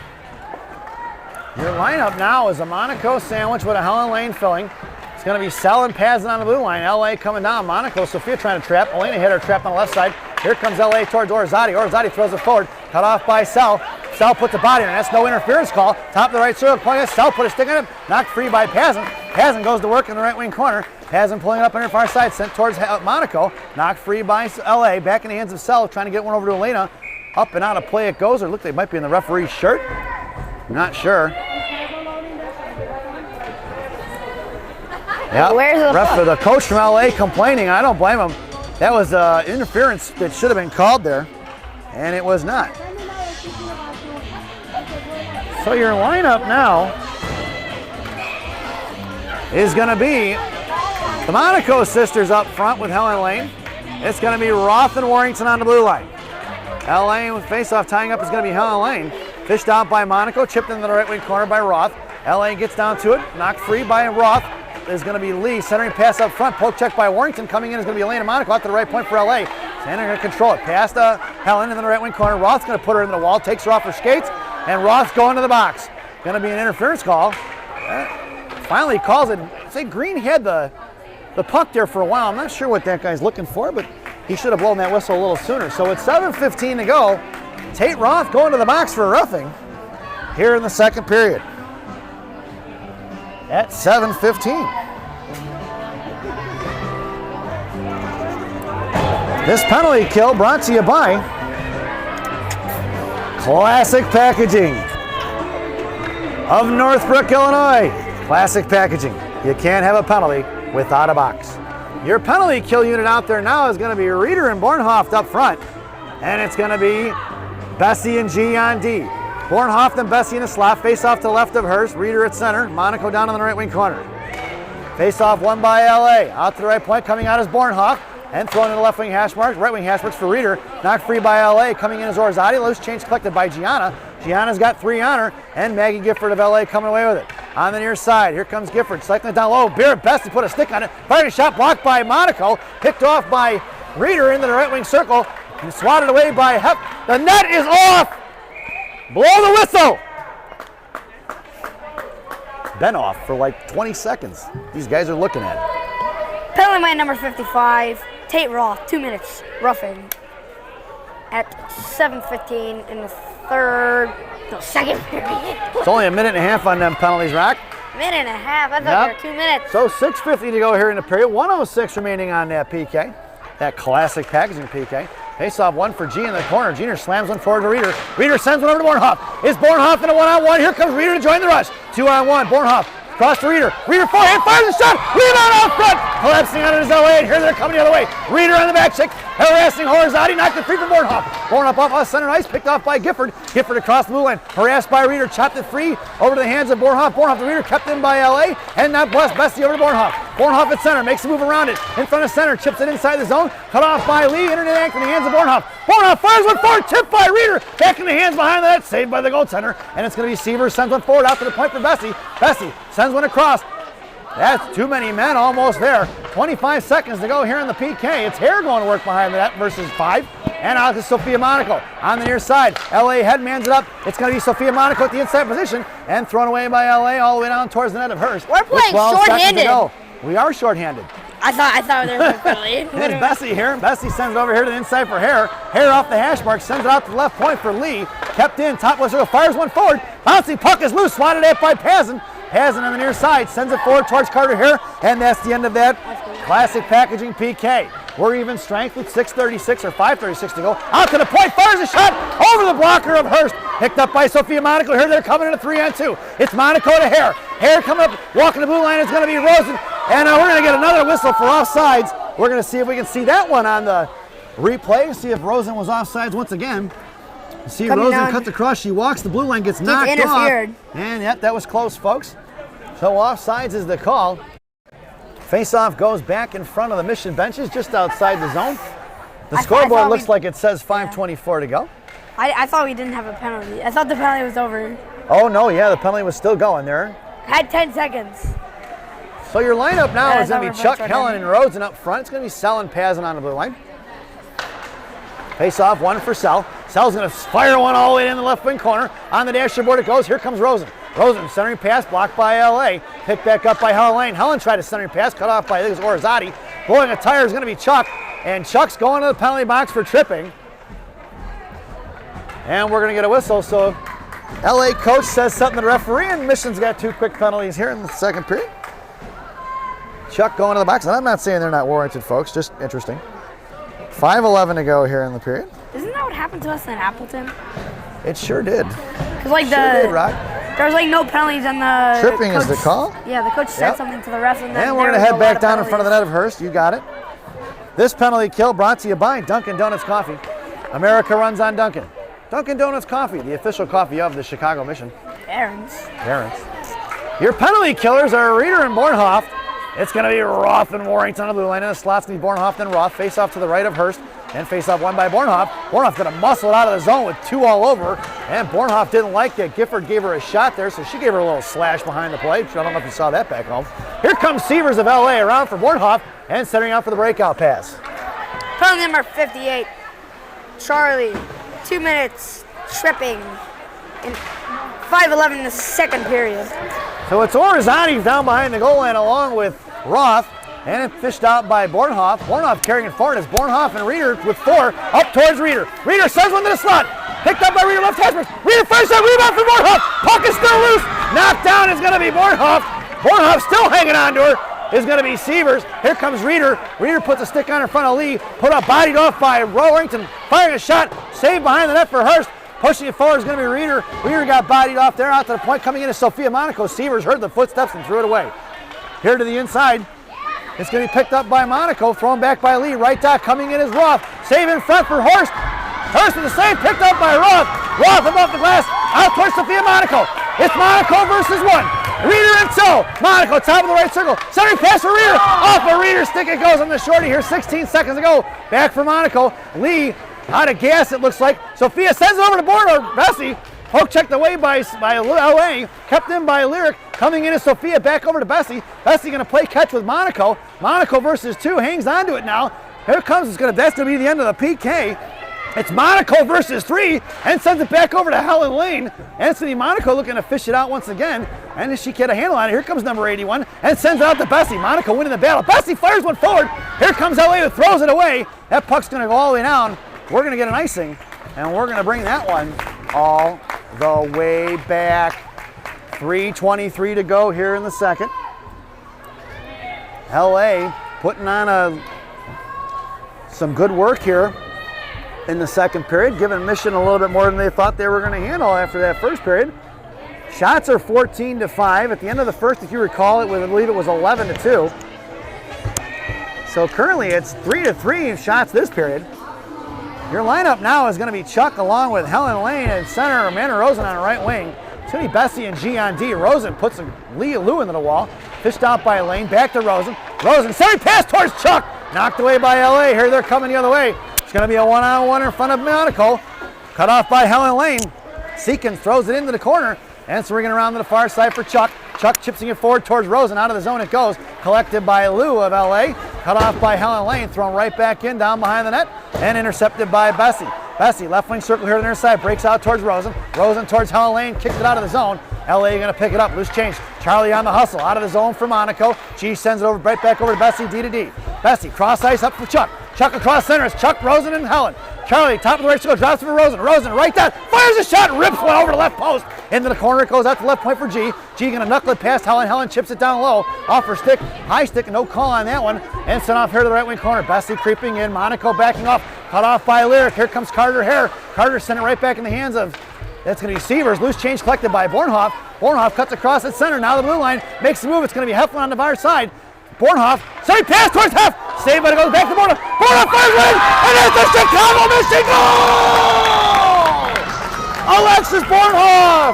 Your lineup now is a Monaco sandwich with a Helen Lane filling. It's going to be Sell and Pazin on the blue line. LA coming down. Monaco, Sophia trying to trap. Elena hit her trap on the left side. Here comes LA towards Orizati. Orizati throws it forward. Cut off by Sell. Sell puts the body on it. That's no interference call. Top of the right circle. Point it. Sell put a stick on it. Knocked free by Pazin. Pazin goes to work in the right wing corner. Pazin pulling it up on her far side. Sent towards Monaco. Knocked free by LA. Back in the hands of Sell. Trying to get one over to Elena. Up and out of play it goes. Or look, they might be in the referee's shirt. Not sure. Yeah, the coach from LA complaining. I don't blame him. That was interference that should have been called there, and it was not. So your lineup now is going to be the Monaco sisters up front with Helen Lane. It's going to be Roth and Warrington on the blue line. LA with face-off tying up is going to be Helen Lane. Fished out by Monaco, chipped into the right wing corner by Roth. LA gets down to it, knocked free by Roth. Is going to be Lee, centering pass up front, poke check by Warrington. Coming in is going to be Elena Monaco out to the right point for LA. Sander going to control it. Pass to Helen in the right wing corner. Roth's going to put her into the wall, takes her off her skates, and Roth's going to the box. Going to be an interference call. Finally calls it. Say Green had the puck there for a while. I'm not sure what that guy's looking for, but he should have blown that whistle a little sooner. So it's 7:15 to go. Tate Roth going to the box for a roughing here in the second period. At 7:15. This penalty kill brought to you by Classic Packaging of Northbrook, Illinois. Classic Packaging. You can't have a penalty without a box. Your penalty kill unit out there now is going to be Reeder and Bornhoft up front, and it's going to be Bessie and G on D. Bornhoft and Bessie in the slot, face off to the left of hers, Reeder at center, Monaco down in the right wing corner. Face off won by LA, out to the right point, coming out is Bornhoft, and thrown to the left wing hash marks, right wing hash marks for Reeder, knocked free by LA, coming in is Orzati, loose change collected by Gianna. Gianna's got 3 on her, and Maggie Gifford of LA coming away with it. On the near side, here comes Gifford, cycling it down low, Barrett Bessie put a stick on it, fired a shot blocked by Monaco, picked off by Reeder into the right wing circle, and swatted away by Hep. The net is off! Blow the whistle! Been off for like 20 seconds. These guys are looking at it. Penalty by number 55, Tate Roth, 2 minutes, roughing. At 7:15 in the second period. It's only a minute and a half on them penalties, Rock. Minute and a half, I thought they were 2 minutes. So 6:50 to go here in the period. 1:06 remaining on that PK. That Classic Packaging PK. Face-off one for G in the corner. Giner slams one forward to Reeder. Reeder sends one over to Bornhoff. Is Bornhoff in a one-on-one? Here comes Reeder to join the rush. 2-on-1. Bornhoff cross to Reeder. Reeder forehand fires a shot. Rebound out front. Collapsing on it is LA. And here they're coming the other way. Reeder on the back check. Harassing Horizati. Knocked it free from Bornhoff. Bornhoff off center ice. Picked off by Gifford. Gifford across the blue line. Harassed by Reeder. Chopped it free over to the hands of Bornhoff. Bornhoff to Reeder. Kept in by LA. And now blessed Bessie over to Bornhoff. Bornhoff at center. Makes a move around it. In front of center. Chips it inside the zone. Cut off by Lee. Internet act in the hands of Bornhoff. Bornhoff fires one forward. Tipped by Reeder. Back in the hands behind the net. Saved by the goaltender. And it's going to be Seaver. Sends one forward out to the point for Bessie. Bessie sends one across. That's too many men almost there. 25 seconds to go here in the PK. It's Hare going to work behind the net versus 5. And out to Sophia Monaco on the near side. LA headmans it up. It's going to be Sophia Monaco at the inside position and thrown away by LA all the way down towards the net of hers. We're playing shorthanded. We are shorthanded. I thought there was a penalty. There's Bessie here. Bessie sends it over here to the inside for Hare. Hare off the hash mark, sends it out to the left point for Lee. Kept in, top left circle, fires one forward. Bouncing puck is loose, swatted at by Pazin. Pazin on the near side, sends it forward towards Carter Hare, and that's the end of that Classic Packaging PK. We're even strength with 6:36 or 5:36 to go. Out to the point, fires a shot over the blocker of Hurst. Picked up by Sophia Monaco. Here they're coming in a 3-on-2. It's Monaco to Hare. Hare coming up, walking the blue line is going to be Rosen. And we're going to get another whistle for offsides. We're going to see if we can see that one on the replay. See if Rosen was offsides once again. See Rosen cuts across. She walks. The blue line gets knocked off. And yep, that was close, folks. So offsides is the call. Face-off goes back in front of the Mission benches, just outside the zone. The scoreboard looks like it says 5:24 to go. I thought we didn't have a penalty. I thought the penalty was over. Oh, no, yeah, the penalty was still going there. Had 10 seconds. So your lineup now is going to be Chuck, Helen, and Rosen up front. It's going to be Sell and Pazin on the blue line. Face-off, one for Sell. Sell's going to fire one all the way in the left wing corner. On the dashboard it goes. Here comes Rosen. Rosen, centering pass, blocked by LA. Picked back up by Helen Lane. Helen tried a centering pass, cut off by, I think it was Orzati. Blowing a tire is going to be Chuck. And Chuck's going to the penalty box for tripping. And we're going to get a whistle. So LA coach says something to the referee, and Mission's got 2 quick penalties here in the second period. Chuck going to the box. And I'm not saying they're not warranted, folks. Just interesting. 5:11 to go here in the period. Isn't that what happened to us in Appleton? It sure did. Because like Sure did, Rock. there was like no penalties on the Tripping coach, is the call? Yeah, the coach said something to the ref, and then And we're going to head back down in front of the net of Hurst. You got it. This penalty kill brought to you by Dunkin' Donuts Coffee. America runs on Dunkin'. Dunkin' Donuts Coffee, the official coffee of the Chicago Mission. Parents. Your penalty killers are Reeder and Bornhoff. It's going to be Roth and Warrington on the blue line. And the slot's going to be Bornhoff and Roth. Face off to the right of Hurst. And face off one by Bornhoff. Bornhoff's going to muscle it out of the zone with 2 all over. And Bornhoff didn't like that. Gifford gave her a shot there, so she gave her a little slash behind the plate. I don't know if you saw that back home. Here comes Severs of LA around for Bornhoff and centering out for the breakout pass. Penalty number 58. Charlie, 2 minutes, tripping. In 5:11 in the second period. So it's Orizani down behind the goal line along with Roth, and it fished out by Bornhoff. Bornhoff carrying it forward as Bornhoff and Reeder with 4 up towards Reeder. Reeder sends one to the slot. Picked up by Reeder, left hash mark. Reeder first that rebound for Bornhoff. Puck is still loose. Knocked down is going to be Bornhoff. Bornhoff still hanging on to her. Is going to be Severs. Here comes Reeder. Reeder puts a stick on in front of Lee. Put up, bodied off by Warrington. Firing a shot. Saved behind the net for Hurst. Pushing it forward is going to be Reeder. Reeder got bodied off there out to the point. Coming in is Sophia Monaco. Severs heard the footsteps and threw it away. Here to the inside. It's going to be picked up by Monaco. Thrown back by Lee. Right dot coming in is Roth. Save in front for Hurst. Hurst with the save. Picked up by Roth. Roth above the glass. Out towards Sophia Monaco. It's Monaco versus 1. Reeder and 2. Monaco top of the right circle. Centering pass for Reeder. Off a Reeder stick it goes on the shorty here. 16 seconds ago. Back for Monaco. Lee out of gas it looks like. Sophia sends it over to Borno. Bessie. Poke checked away by LA. Kept in by Lyric. Coming in is Sophia back over to Bessie. Bessie going to play catch with Monaco. Monaco versus 2. Hangs on to it now. Here comes. That's going to be the end of the PK. It's Monaco versus 3 and sends it back over to Helen Lane. Anthony Monaco looking to fish it out once again. And she get a handle on it. Here comes number 81 and sends it out to Bessie. Monaco winning the battle. Bessie fires one forward. Here comes LA who throws it away. That puck's going to go all the way down. We're going to get an icing, and we're going to bring that one all the way back. 3:23 to go here in the second. LA putting on some good work here in the second period, giving Mission a little bit more than they thought they were going to handle after that first period. Shots are 14-5. At the end of the first, if you recall, I believe it was 11-2. So currently it's 3-3 shots this period. Your lineup now is going to be Chuck along with Helen Lane and center, Amanda Rosen on the right wing. It's going to be Bessie and G on D. Rosen puts a Lou into the wall. Fished out by Lane, back to Rosen. Rosen, centering pass towards Chuck. Knocked away by LA. Here they're coming the other way. It's going to be a one-on-one in front of Monaco. Cut off by Helen Lane. Seekins throws it into the corner. And swinging around to the far side for Chuck. Chuck chipsing it forward towards Rosen. Out of the zone it goes. Collected by Lou of LA. Cut off by Helen Lane. Thrown right back in down behind the net. And intercepted by Bessie. Bessie, left wing circle here to the near side. Breaks out towards Rosen. Rosen towards Helen Lane. Kicks it out of the zone. LA going to pick it up. Loose change. Charlie on the hustle. Out of the zone for Monaco. G sends it over right back over to Bessie. D to D. Bessie cross ice up for Chuck. Chuck across center. It's Chuck, Rosen, and Helen. Charlie, top of the right circle, drops it for Rosen. Rosen, right down, fires a shot, rips one over the left post. Into the corner, it goes out to left point for G. G going to knuckle it past Helen. Helen chips it down low. Off her stick, high stick, no call on that one. And sent off here to the right wing corner. Bessie creeping in, Monaco backing off. Cut off by Lyric. Here comes Carter Hare. Carter sent it right back in the hands of, that's going to be Severs. Loose change collected by Bornhoff. Bornhoff cuts across at center. Now the blue line makes the move. It's going to be Heflin on the far side. Bornhoff, sorry, pass towards Hef. Saved, but it goes back to Bornhoff. Bornhoff fires one, and it's the Chicago Mission goal! Alexis Bornhoff.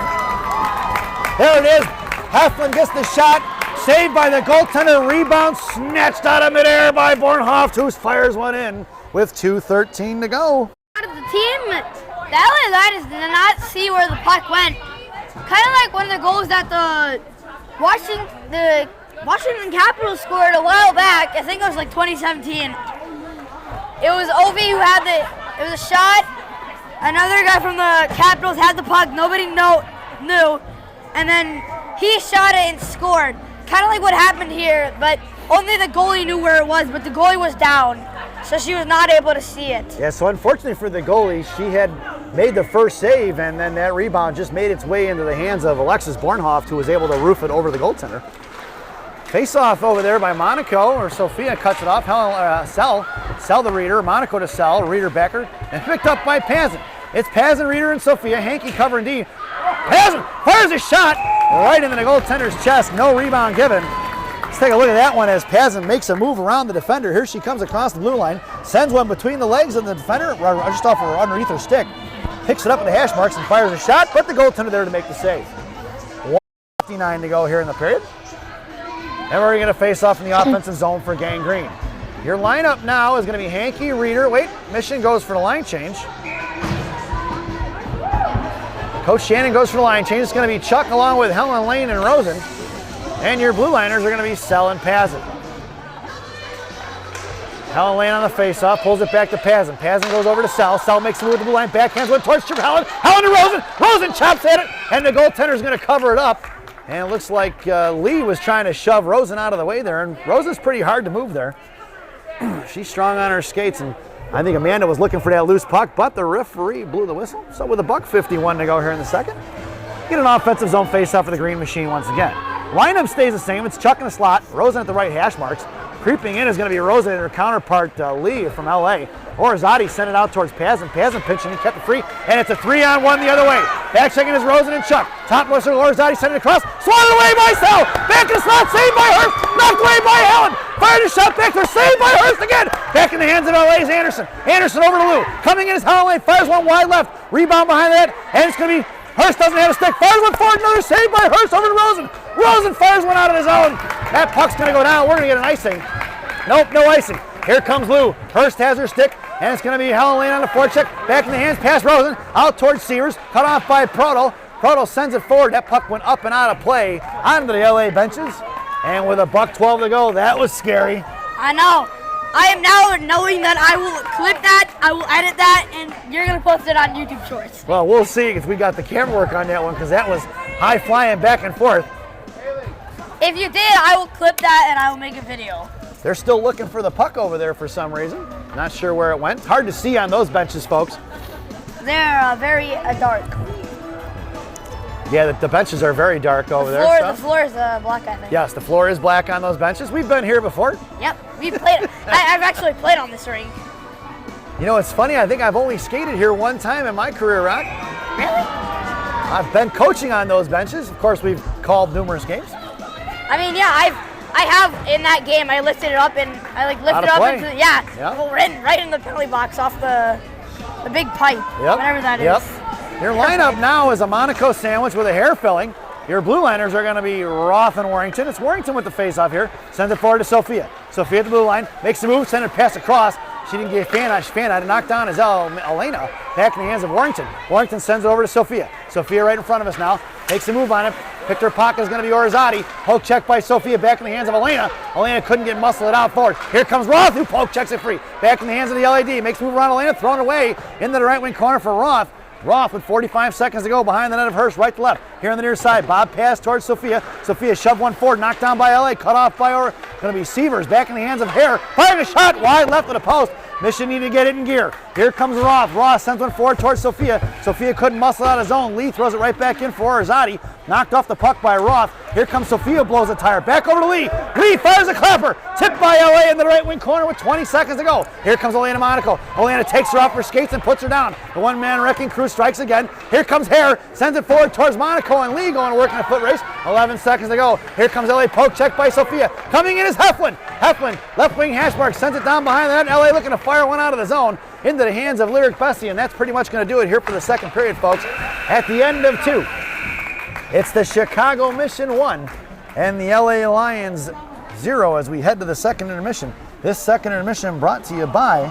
There it is. Heflin gets the shot. Saved by the goaltender. Rebound snatched out of midair by Bornhoff, who fires one in with 2:13 to go. Out of the team, the LA Lions did not see where the puck went. Kind of like one of the goals that the Washington Capitals scored a while back. I think it was like 2017. It was Ovi who had it was a shot. Another guy from the Capitals had the puck. Nobody knew. And then he shot it and scored. Kind of like what happened here, but only the goalie knew where it was, but the goalie was down. So she was not able to see it. Yeah, so unfortunately for the goalie, she had made the first save, and then that rebound just made its way into the hands of Alexis Bornhoff, who was able to roof it over the goaltender. Face-off over there by Monaco, or Sophia cuts it off. Sell the Reeder. Monaco to Sell. Reeder Becker. And picked up by Pazin. It's Pazin, Reeder, and Sophia. Hankey covering D. Pazin fires a shot right into the goaltender's chest. No rebound given. Let's take a look at that one as Pazin makes a move around the defender. Here she comes across the blue line. Sends one between the legs of the defender, just off her underneath her stick. Picks it up at the hash marks and fires a shot, but the goaltender there to make the save. 1:59 to go here in the period. And we're going to face off in the offensive zone for Gang Green. Your lineup now is going to be Hankey, Reeder. Wait, Mission goes for the line change. Coach Shannon goes for the line change. It's going to be Chuck along with Helen Lane and Rosen. And your blue liners are going to be Sell and Pazin. Helen Lane on the face-off, pulls it back to Pazin. Pazin goes over to Sell. Sell makes a move with the blue line, backhands one towards Helen. Helen to Rosen. Rosen chops at it, and the goaltender's going to cover it up. And it looks like Lee was trying to shove Rosen out of the way there, and Rosen's pretty hard to move there. She's strong on her skates, and I think Amanda was looking for that loose puck, but the referee blew the whistle. So with $1:51 to go here in the second, get an offensive zone face-off for the Green Machine once again. Lineup stays the same. It's Chuck in the slot, Rosen at the right hash marks. Creeping in is going to be Rosen and her counterpart Lee from LA. Orizati sent it out towards Pazin. Pazin pinching, he kept it free, and it's a 3-on-1 the other way. Back checking is Rosen and Chuck. Top whistle, Orizati sent it across. Swatted away by Sell. Back in the slot, saved by Hurst. Knocked away by Helen. Fired a shot back there, saved by Hurst again. Back in the hands of LA's Anderson. Anderson over to Lou. Coming in is Helen. Fires one wide left. Rebound behind that, and it's going to be Hurst doesn't have a stick. Fires one forward, another save by Hurst over to Rosen. Rosen fires one out of his own. That puck's going to go down. We're going to get an icing. Nope, no icing. Here comes Lou. Hurst has her stick, and it's going to be Helen Lane on the forecheck. Back in the hands, past Rosen. Out towards Severs. Cut off by Proto. Proto sends it forward. That puck went up and out of play onto the LA benches. And with $1:12 to go, that was scary. I know. I am now knowing that I will clip that, I will edit that, and you're going to post it on YouTube Shorts. Well, we'll see because we got the camera work on that one because that was high flying back and forth. If you did, I will clip that and I will make a video. They're still looking for the puck over there for some reason. Not sure where it went. Hard to see on those benches, folks. They're very dark. Yeah, the benches are very dark over there. The floor is black, I think. Yes, the floor is black on those benches. We've been here before. Yep, we played. I've actually played on this rink. You know, it's funny. I think I've only skated here one time in my career, Rock. Really? I've been coaching on those benches. Of course, we've called numerous games. I mean, yeah, I have in that game. I lifted it up and I lifted it up into well, right in the penalty box off the big pipe, whatever that is. Your lineup now is a Monaco sandwich with a hair filling. Your blue liners are going to be Roth and Warrington. It's Warrington with the face-off here. Sends it forward to Sophia. Sophia at the blue line, makes the move, send it pass across. She didn't get Fan. Knocked down is Elena. Back in the hands of Warrington. Warrington sends it over to Sophia. Sophia right in front of us now. Makes a move on it. Picked her pocket is going to be Orizati. Poke check by Sophia back in the hands of Elena. Elena couldn't get muscle it out forward. Here comes Roth who poke checks it free. Back in the hands of the LAD. Makes a move around Elena. Thrown away into the right wing corner for Roth. Roth with 45 seconds to go behind the net of Hurst, right to left. Here on the near side, Bob pass towards Sophia. Sophia shoved one forward, knocked down by LA, cut off by going to be Severs, back in the hands of Hare. Firing a shot wide left of the post. Mission needed to get it in gear. Here comes Roth. Roth sends one forward towards Sophia. Sophia couldn't muscle out his own. Lee throws it right back in for Orizati. Knocked off the puck by Roth. Here comes Sophia, blows a tire. Back over to Lee. Lee fires a clapper. Tipped by LA in the right wing corner with 20 seconds to go. Here comes Elena Monaco. Elena takes her off her skates and puts her down. The one-man wrecking crew strikes again. Here comes Hare. Sends it forward towards Monaco and Lee going to work in a foot race. 11 seconds to go. Here comes LA. Poke check by Sophia. Coming in is Heflin. Heflin, left wing hash mark, sends it down behind that. LA looking to fire one out of the zone into the hands of Lyric Bessie, and that's pretty much going to do it here for the second period, folks. At the end of 2, it's the Chicago Mission 1 and the LA Lions 0 as we head to the second intermission. This second intermission brought to you by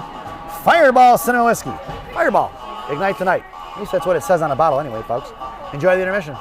Fireball Cinema Whiskey. Fireball, ignite tonight. At least that's what it says on the bottle anyway, folks. Enjoy the intermission.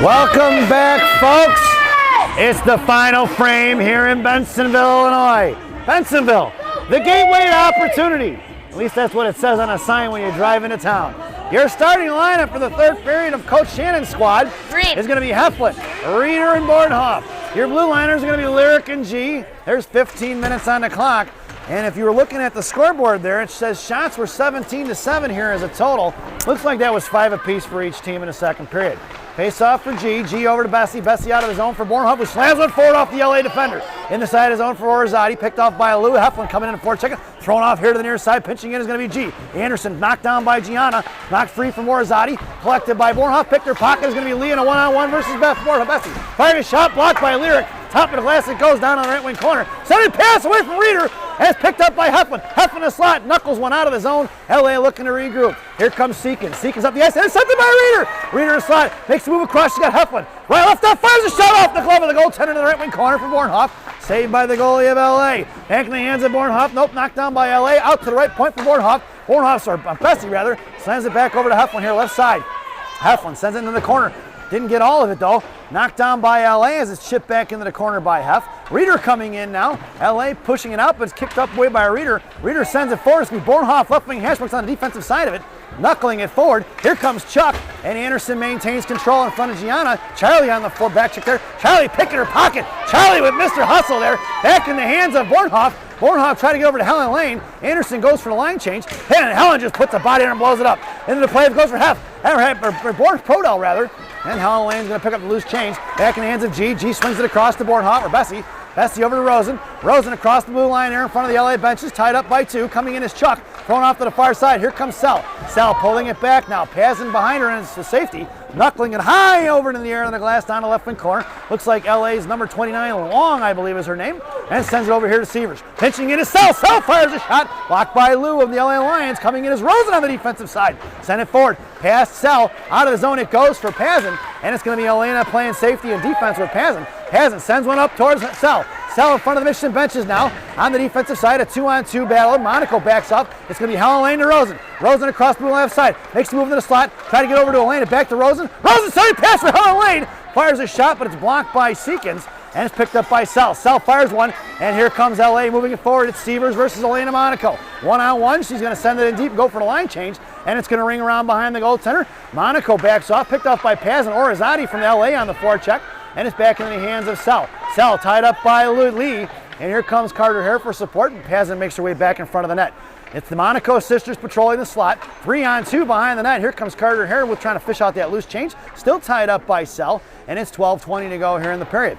Welcome back, folks. It's the final frame here in Bensenville, Illinois. Bensenville, the gateway to opportunity. At least that's what it says on a sign when you drive into town. Your starting lineup for the third period of Coach Shannon's squad is going to be Heflin, Reeder, and Bornhoff. Your blue liners are going to be Lyric and G. There's 15 minutes on the clock. And if you were looking at the scoreboard there, it says shots were 17-7 here as a total. Looks like that was 5 apiece for each team in the second period. Face off for G. G over to Bessie. Bessie out of the zone for Bornhoff, who slams one forward off the LA defender. In the side of zone for Orzati, picked off by Lou. Heflin coming in for check. Thrown off here to the near side. Pinching in is going to be G. Anderson knocked down by Gianna. Knocked free from Orzati. Collected by Bornhoff. Picked her pocket is going to be Lee in a one-on-one versus Bessie. Fired a shot blocked by Lyric. Top of the glass, it goes down on the right wing corner. Sending pass away from Reeder. And it's picked up by Heflin. Heflin in the slot. Knuckles one out of the zone. LA looking to regroup. Here comes Seekins. Seekins up the ice. And it's something by Reeder. Reeder in the slot. Makes the move across. She's got Heflin. Right left up. Fires a shot off the glove of the goaltender to the right wing corner for Bornhoff. Saved by the goalie of LA. Back in the hands of Bornhoff. Nope. Knocked down by LA. Out to the right point for Bornhoff. Bessie rather. Slams it back over to Heflin here. Left side. Heflin sends it into the corner. Didn't get all of it though. Knocked down by LA as it's chipped back into the corner by Hef. Reeder coming in now. LA pushing it out, but it's kicked up way by Reeder. Reeder sends it forward. It's going to be Bornhoff, left wing hash marks on the defensive side of it. Knuckling it forward. Here comes Chuck, and Anderson maintains control in front of Gianna. Charlie on the full back check there. Charlie picking her pocket. Charlie with Mr. Hustle there. Back in the hands of Bornhoff. Bornhoff tried to get over to Helen Lane. Anderson goes for the line change. And Helen just puts the body in and blows it up. Into the play, it goes for Hef. Prodell rather. And Helen Lane's going to pick up the loose change. Back in the hands of G. G swings it across to Bornhoff or Bessie. Bessie over to Rosen. Rosen across the blue line there in front of the LA benches. Tied up by 2. Coming in is Chuck. Thrown off to the far side. Here comes Sell. Sell pulling it back now. Passing behind her and it's the safety. Knuckling it high over into the air on the glass down the left wing corner. Looks like LA's number 29, Long, I believe is her name. And sends it over here to Severs. Pinching in is Sell. Sell fires a shot. Blocked by Lou of the LA Lions. Coming in is Rosen on the defensive side. Send it forward. Past Sell. Out of the zone it goes for Pazin. And it's going to be Elena playing safety and defense with Pazin. Pazin sends one up towards Sell. Sell in front of the Michigan benches now. On the defensive side, a 2-on-2 battle. Monaco backs up. It's going to be Helen Lane to Rosen. Rosen across the left side. Makes the move into the slot. Try to get over to Elena. Back to Rosen. Rosen sending pass for Helen Lane. Fires a shot, but it's blocked by Seekins. And it's picked up by Sell. Sell fires one. And here comes LA moving it forward. It's Severs versus Elena Monaco. 1-on-1. She's going to send it in deep, go for the line change. And it's going to ring around behind the goaltender. Monaco backs off. Picked off by Paz and Orizati from LA on the forecheck. And it's back in the hands of Sell. Sell tied up by Lee. And here comes Carter Hare for support. And Pazin makes her way back in front of the net. It's the Monaco sisters patrolling the slot. 3-on-2 behind the net. Here comes Carter Hare with trying to fish out that loose change. Still tied up by Sell. And it's 12:20 to go here in the period.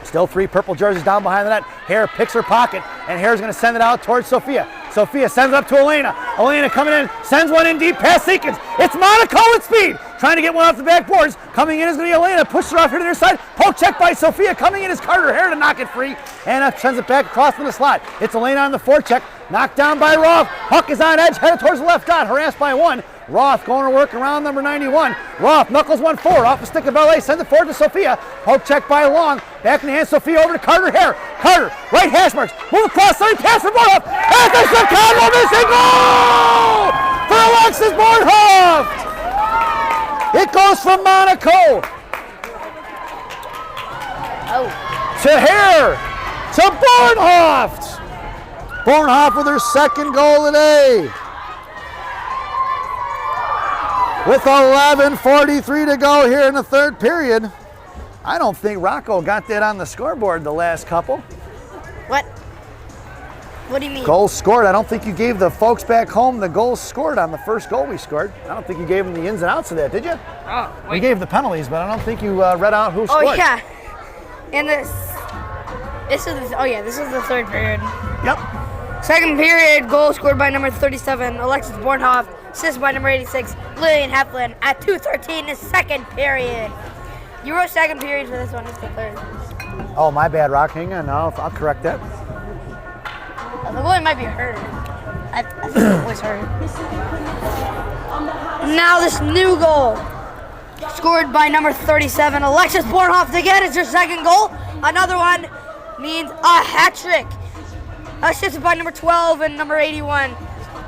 Still 3 purple jerseys down behind the net. Hare picks her pocket. And Hare's going to send it out towards Sophia. Sophia sends it up to Elena. Elena coming in, sends one in deep past Seekins. It's Monaco with speed. Trying to get one off the backboards. Coming in is going to be Elena. Pushes her off here to their side. Poke check by Sophia. Coming in is Carter Hare to knock it free. And sends it back across from the slot. It's Elena on the forecheck. Knocked down by Roth. Puck is on edge. Headed towards the left dot. Harassed by 1. Roth going to work around number 91. Roth knuckles 1-4 off the stick of LA. Sends it forward to Sophia. Poke check by Long. Back in the hand, Sophia over to Carter Hare. Carter, right hash marks. Move across, sorry, pass for Bornhoff. And there's the Chicago missing goal for Alexis Bornhoff. It goes from Monaco to Hare to Bornhoff. Bornhoff with her second goal today. With 11:43 to go here in the third period. I don't think Rocco got that on the scoreboard the last couple. What? What do you mean? Goals scored. I don't think you gave the folks back home the goals scored on the first goal we scored. I don't think you gave them the ins and outs of that, did you? Oh, wait. You gave the penalties, but I don't think you read out who scored. Oh, yeah. And this is the third period. Yep. Second period, goal scored by number 37, Alexis Bornhoff. Assist by number 86, Lillian Heflin at 2:13 the second period. You wrote second period for this one, it's the third. Oh, my bad, Rock. Hang on, I'll correct that. The goalie might be hurt. I think it was hurt. Now this new goal, scored by number 37, Alexis Bornhoff again. It's her second goal. Another one means a hat trick. Assisted by number 12 and number 81.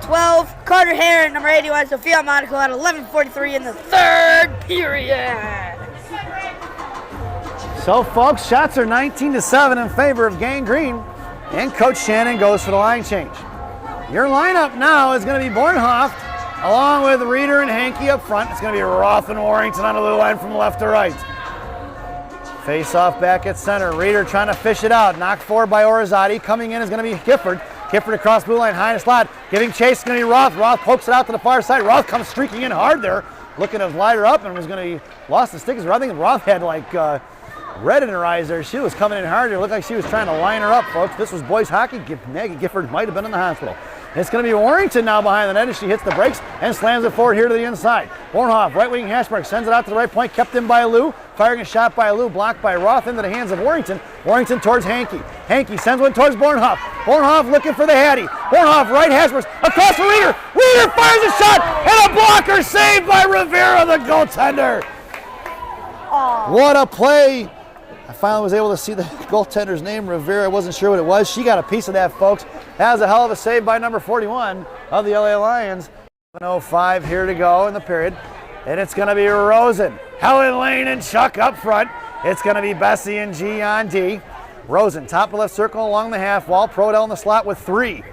12, Carter Hare, number 81, Sophia Monaco at 11:43 in the third period. So, folks, shots are 19-7 in favor of Gang Green, and Coach Shannon goes for the line change. Your lineup now is going to be Bornhoft, along with Reeder and Hankey up front. It's going to be Roth and Warrington on the blue line from left to right. Face off back at center. Reeder trying to fish it out. Knocked forward by Orizati. Coming in is going to be Gifford. Gifford across blue line, high in the slot. Giving chase is going to be Roth. Roth pokes it out to the far side. Roth comes streaking in hard there, looking to light her up, and was going to lost the stick. I think Roth had like red in her eyes there. She was coming in hard. It looked like she was trying to line her up, folks. This was boys hockey. Maggie Gifford might have been in the hospital. It's going to be Warrington now behind the net as she hits the brakes and slams it forward here to the inside. Bornhoft, right wing Hashmark, sends it out to the right point, kept in by Lou. Firing a shot by Lou, blocked by Roth into the hands of Warrington. Warrington towards Hankey. Hankey sends one towards Bornhoft. Bornhoft looking for the Hattie. Bornhoft, right Hashmark, across for Reeder. Reeder fires a shot and a blocker saved by Rivera, the goaltender. Aww. What a play. I finally was able to see the goaltender's name, Rivera. I wasn't sure what it was. She got a piece of that, folks. That was a hell of a save by number 41 of the LA Lions. 7:05 here to go in the period. And it's going to be Rosen, Helen Lane, and Chuck up front. It's going to be Bessie and G on D. Rosen, top of left circle along the half wall. Prodell in the slot with 3.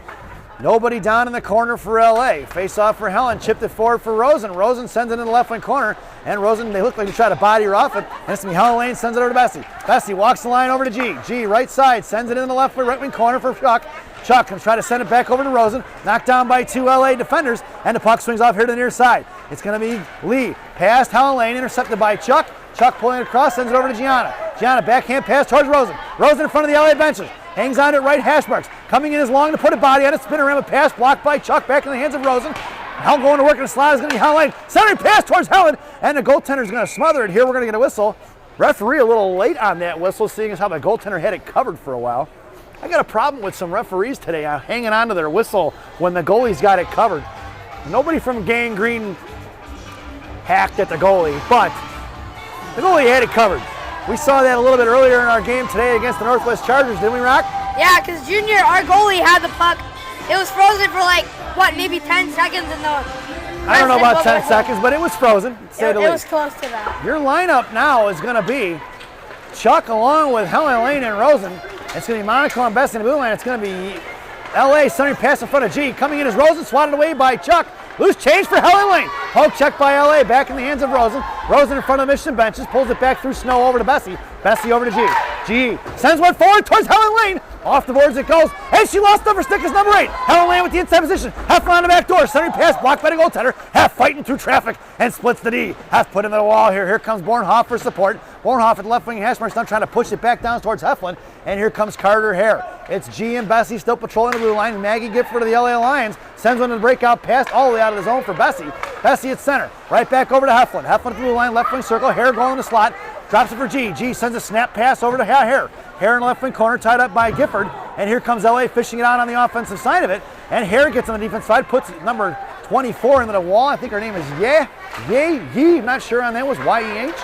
Nobody down in the corner for LA. Face off for Helen, chipped it forward for Rosen. Rosen sends it in the left wing corner, and Rosen, they look like they try to body her off it, and it's going to be Helen Lane, sends it over to Bessie. Bessie walks the line over to G. G, right side, sends it in the left right wing corner for Chuck. Chuck comes try to send it back over to Rosen, knocked down by 2 LA defenders, and the puck swings off here to the near side. It's going to be Lee, past Helen Lane, intercepted by Chuck. Chuck pulling it across, sends it over to Gianna. Gianna, backhand pass towards Rosen. Rosen in front of the LA benches. Hangs on it right hash marks. Coming in as long to put a body on it. Spin around with pass blocked by Chuck back in the hands of Rosen. Helen going to work in the slot is going to be Helen Lane. Centering pass towards Helen, and the goaltender is going to smother it here. We're going to get a whistle. Referee a little late on that whistle, seeing as how the goaltender had it covered for a while. I got a problem with some referees today hanging on to their whistle when the goalie's got it covered. Nobody from Gang Green hacked at the goalie, but the goalie had it covered. We saw that a little bit earlier in our game today against the Northwest Chargers, didn't we, Rock? Yeah, because Junior, our goalie, had the puck. It was frozen for like, what, maybe 10 seconds in the... I don't know about 10 seconds, but it was frozen, to say the least. It was close to that. Your lineup now is going to be Chuck along with Helen Lane and Rosen. It's going to be Monaco and Bessie in the blue line. It's going to be LA centering pass in front of G. Coming in is Rosen, swatted away by Chuck. Loose change for Helen Lane. Poke check by LA, back in the hands of Rosen. Rosen in front of the Mission benches, pulls it back through snow over to Bessie. Bessie over to G. G sends one forward towards Helen Lane. Off the boards it goes, and she lost over stick as number 8. Helen Lane with the inside position. Half on the back door, centering pass blocked by the goaltender. Half fighting through traffic and splits the D. Half put into the wall here. Here comes Bornhoft for support. Bornhoft at the left wing Hashmark's now trying to push it back down towards Heflin. And here comes Carter Hare. It's G and Bessie still patrolling the blue line. Maggie Gifford of the LA Lions sends one to the breakout pass all the way out of the zone for Bessie. Bessie at center. Right back over to Heflin. Heflin at the blue line, left wing circle. Hare going in the slot. Drops it for G. G sends a snap pass over to Hare. Hare in the left wing corner, tied up by Gifford. And here comes LA fishing it out on the offensive side of it. And Hare gets on the defense side, puts number 24 into the wall. I think her name is Ye. I'm not sure on that. Was Y-E-H.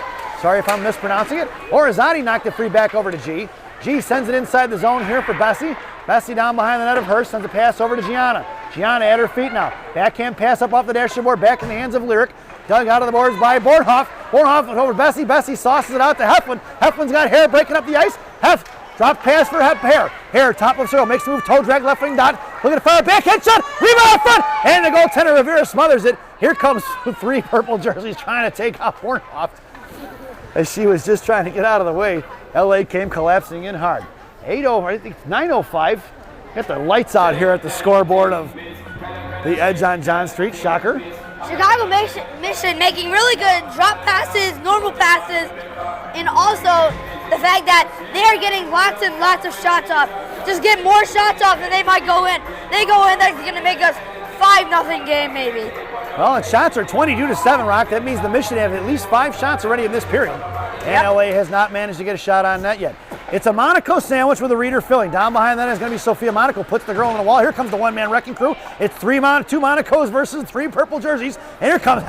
Sorry if I'm mispronouncing it. Orizati knocked it free back over to G. G sends it inside the zone here for Bessie. Bessie down behind the net of Hurst, sends a pass over to Gianna. Gianna at her feet now. Backhand pass up off the dashboard, back in the hands of Lyric. Dug out of the boards by Bornhoft. Bornhoft over to Bessie. Bessie sauces it out to Heflin. Heflin's got Hare breaking up the ice. Drop pass for Hare. Hare, top of circle, makes the move, toe drag, left wing dot. Looking to fire, backhand shot, rebound up front, and the goaltender Rivera smothers it. Here comes 3 purple jerseys trying to take off Bornhoft. As she was just trying to get out of the way, LA came collapsing in hard. 9:05. Got the lights out here at the scoreboard of the Edge on John Street. Shocker. Chicago Mission making really good drop passes, normal passes, and also the fact that they are getting lots and lots of shots off. Just get more shots off and they might go in. They go in, that's going to make us 5-0 game maybe. Well, and shots are 22-7, Rock. That means the Mission have at least 5 shots already in this period. And LA has not managed to get a shot on net yet. It's a Monaco sandwich with a Reeder filling. Down behind that is going to be Sophia Monaco. Puts the girl on the wall. Here comes the one-man wrecking crew. It's 2 Monacos versus 3 purple jerseys. And here comes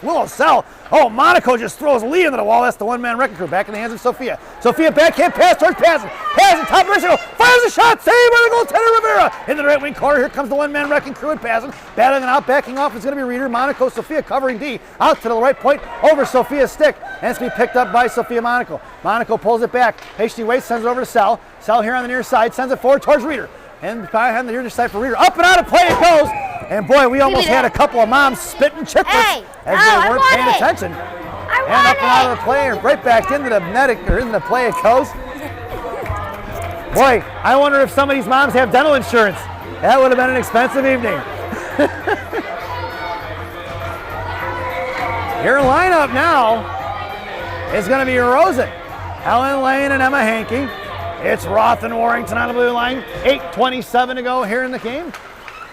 Willow Cell. Oh, Monaco just throws Lee into the wall. That's the one-man wrecking crew. Back in the hands of Sophia. Sophia backhand pass towards Pazin. Pazin, top of the fires a shot. Saved by the goaltender Rivera. In the right wing corner, here comes the one-man wrecking crew at Pazin. Battling it out, backing off is going to be Reeder. Monaco, Sophia covering D. Out to the right point, over Sophia's stick. and it's going to be picked up by Sophia Monaco. Monaco pulls it back, patiently waits, sends it over to Sal. Sal here on the near side, sends it forward towards Reeder. And behind the near side for Reeder. Up and out of play it goes. And boy, we almost had a couple of moms spitting chicklets as they weren't paying attention. And up and out of the play and right back into the net, or in the play it goes. Boy, I wonder if some of these moms have dental insurance. That would have been an expensive evening. Your lineup now is going to be Rosen, Helen Lane, and Emma Hankey. It's Roth and Warrington on the blue line. 8:27 to go here in the game.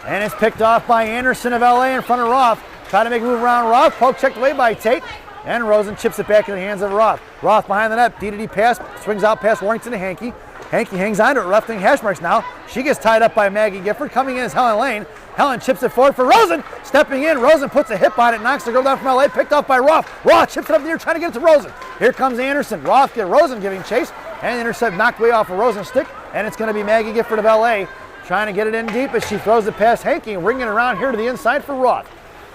And it's picked off by Anderson of LA in front of Roth. Trying to make a move around Roth. Poke checked away by Tate. And Rosen chips it back in the hands of Roth. Roth behind the net. D-to-D pass. Swings out past Warrington to Hankey. Hankey hangs on to it. Left wing hash marks now. She gets tied up by Maggie Gifford. Coming in is Helen Lane. Helen chips it forward for Rosen. Stepping in. Rosen puts a hip on it. Knocks the girl down from LA. Picked off by Roth. Roth chips it up in the air trying to get it to Rosen. Here comes Anderson. Roth get Rosen giving chase. And the intercept knocked way off of Rosen's stick. And it's going to be Maggie Gifford of LA trying to get it in deep as she throws it past Hankey and ringing it around here to the inside for Roth.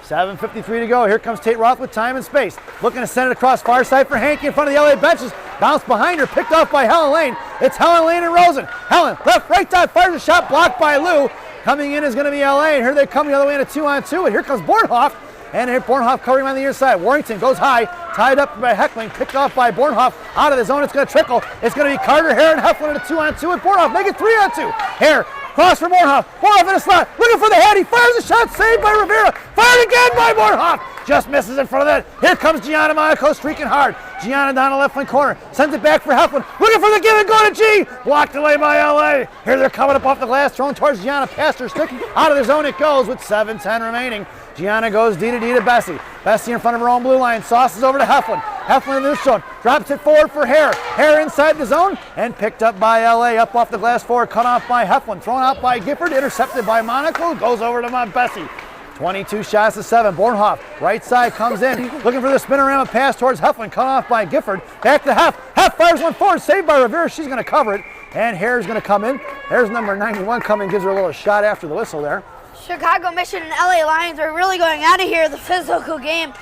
7:53 to go. Here comes Tate Roth with time and space. Looking to send it across far side for Hankey in front of the LA benches. Bounce behind her, picked off by Helen Lane. It's Helen Lane and Rosen. Helen, left, right side, fires a shot, blocked by Lou. Coming in is going to be LA, and here they come the other way in a 2-on-2, and here comes Bornhoff. And here Bornhoff covering on the near side. Warrington goes high, tied up by Heckling, picked off by Bornhoff. Out of the zone, it's going to trickle. It's going to be Carter, Hare, and Heflin in a 2-on-2, and Bornhoff make it 3-on-2. Hare, cross for Bornhoff. Bornhoff in a slot, looking for the head. He fires a shot, saved by Rivera. Fired again by Bornhoff. Just misses in front of that. Here comes Gianna Monaco streaking hard. Gianna down the left wing corner. Sends it back for Heflin. Looking for the give and go to G. Blocked away by LA. Here they're coming up off the glass. Thrown towards Gianna. Past her stick. Out of the zone it goes with 7:10 remaining. Gianna goes D-to-D to Bessie. Bessie in front of her own blue line. Sauces over to Heflin. Heflin in the zone. Drops it forward for Hare. Hare inside the zone. And picked up by LA. Up off the glass forward. Cut off by Heflin. Thrown out by Gifford. Intercepted by Monaco. Goes over to Bessie. 22 shots to 7. Bornhoff, right side, comes in, looking for the spinorama pass towards Heflin, cut off by Gifford. Back to Hef. Hef fires one forward, saved by Rivera. She's going to cover it, and Hare's going to come in. There's number 91 coming, gives her a little shot after the whistle there. Chicago Mission and LA Lions are really going out of here, the physical game.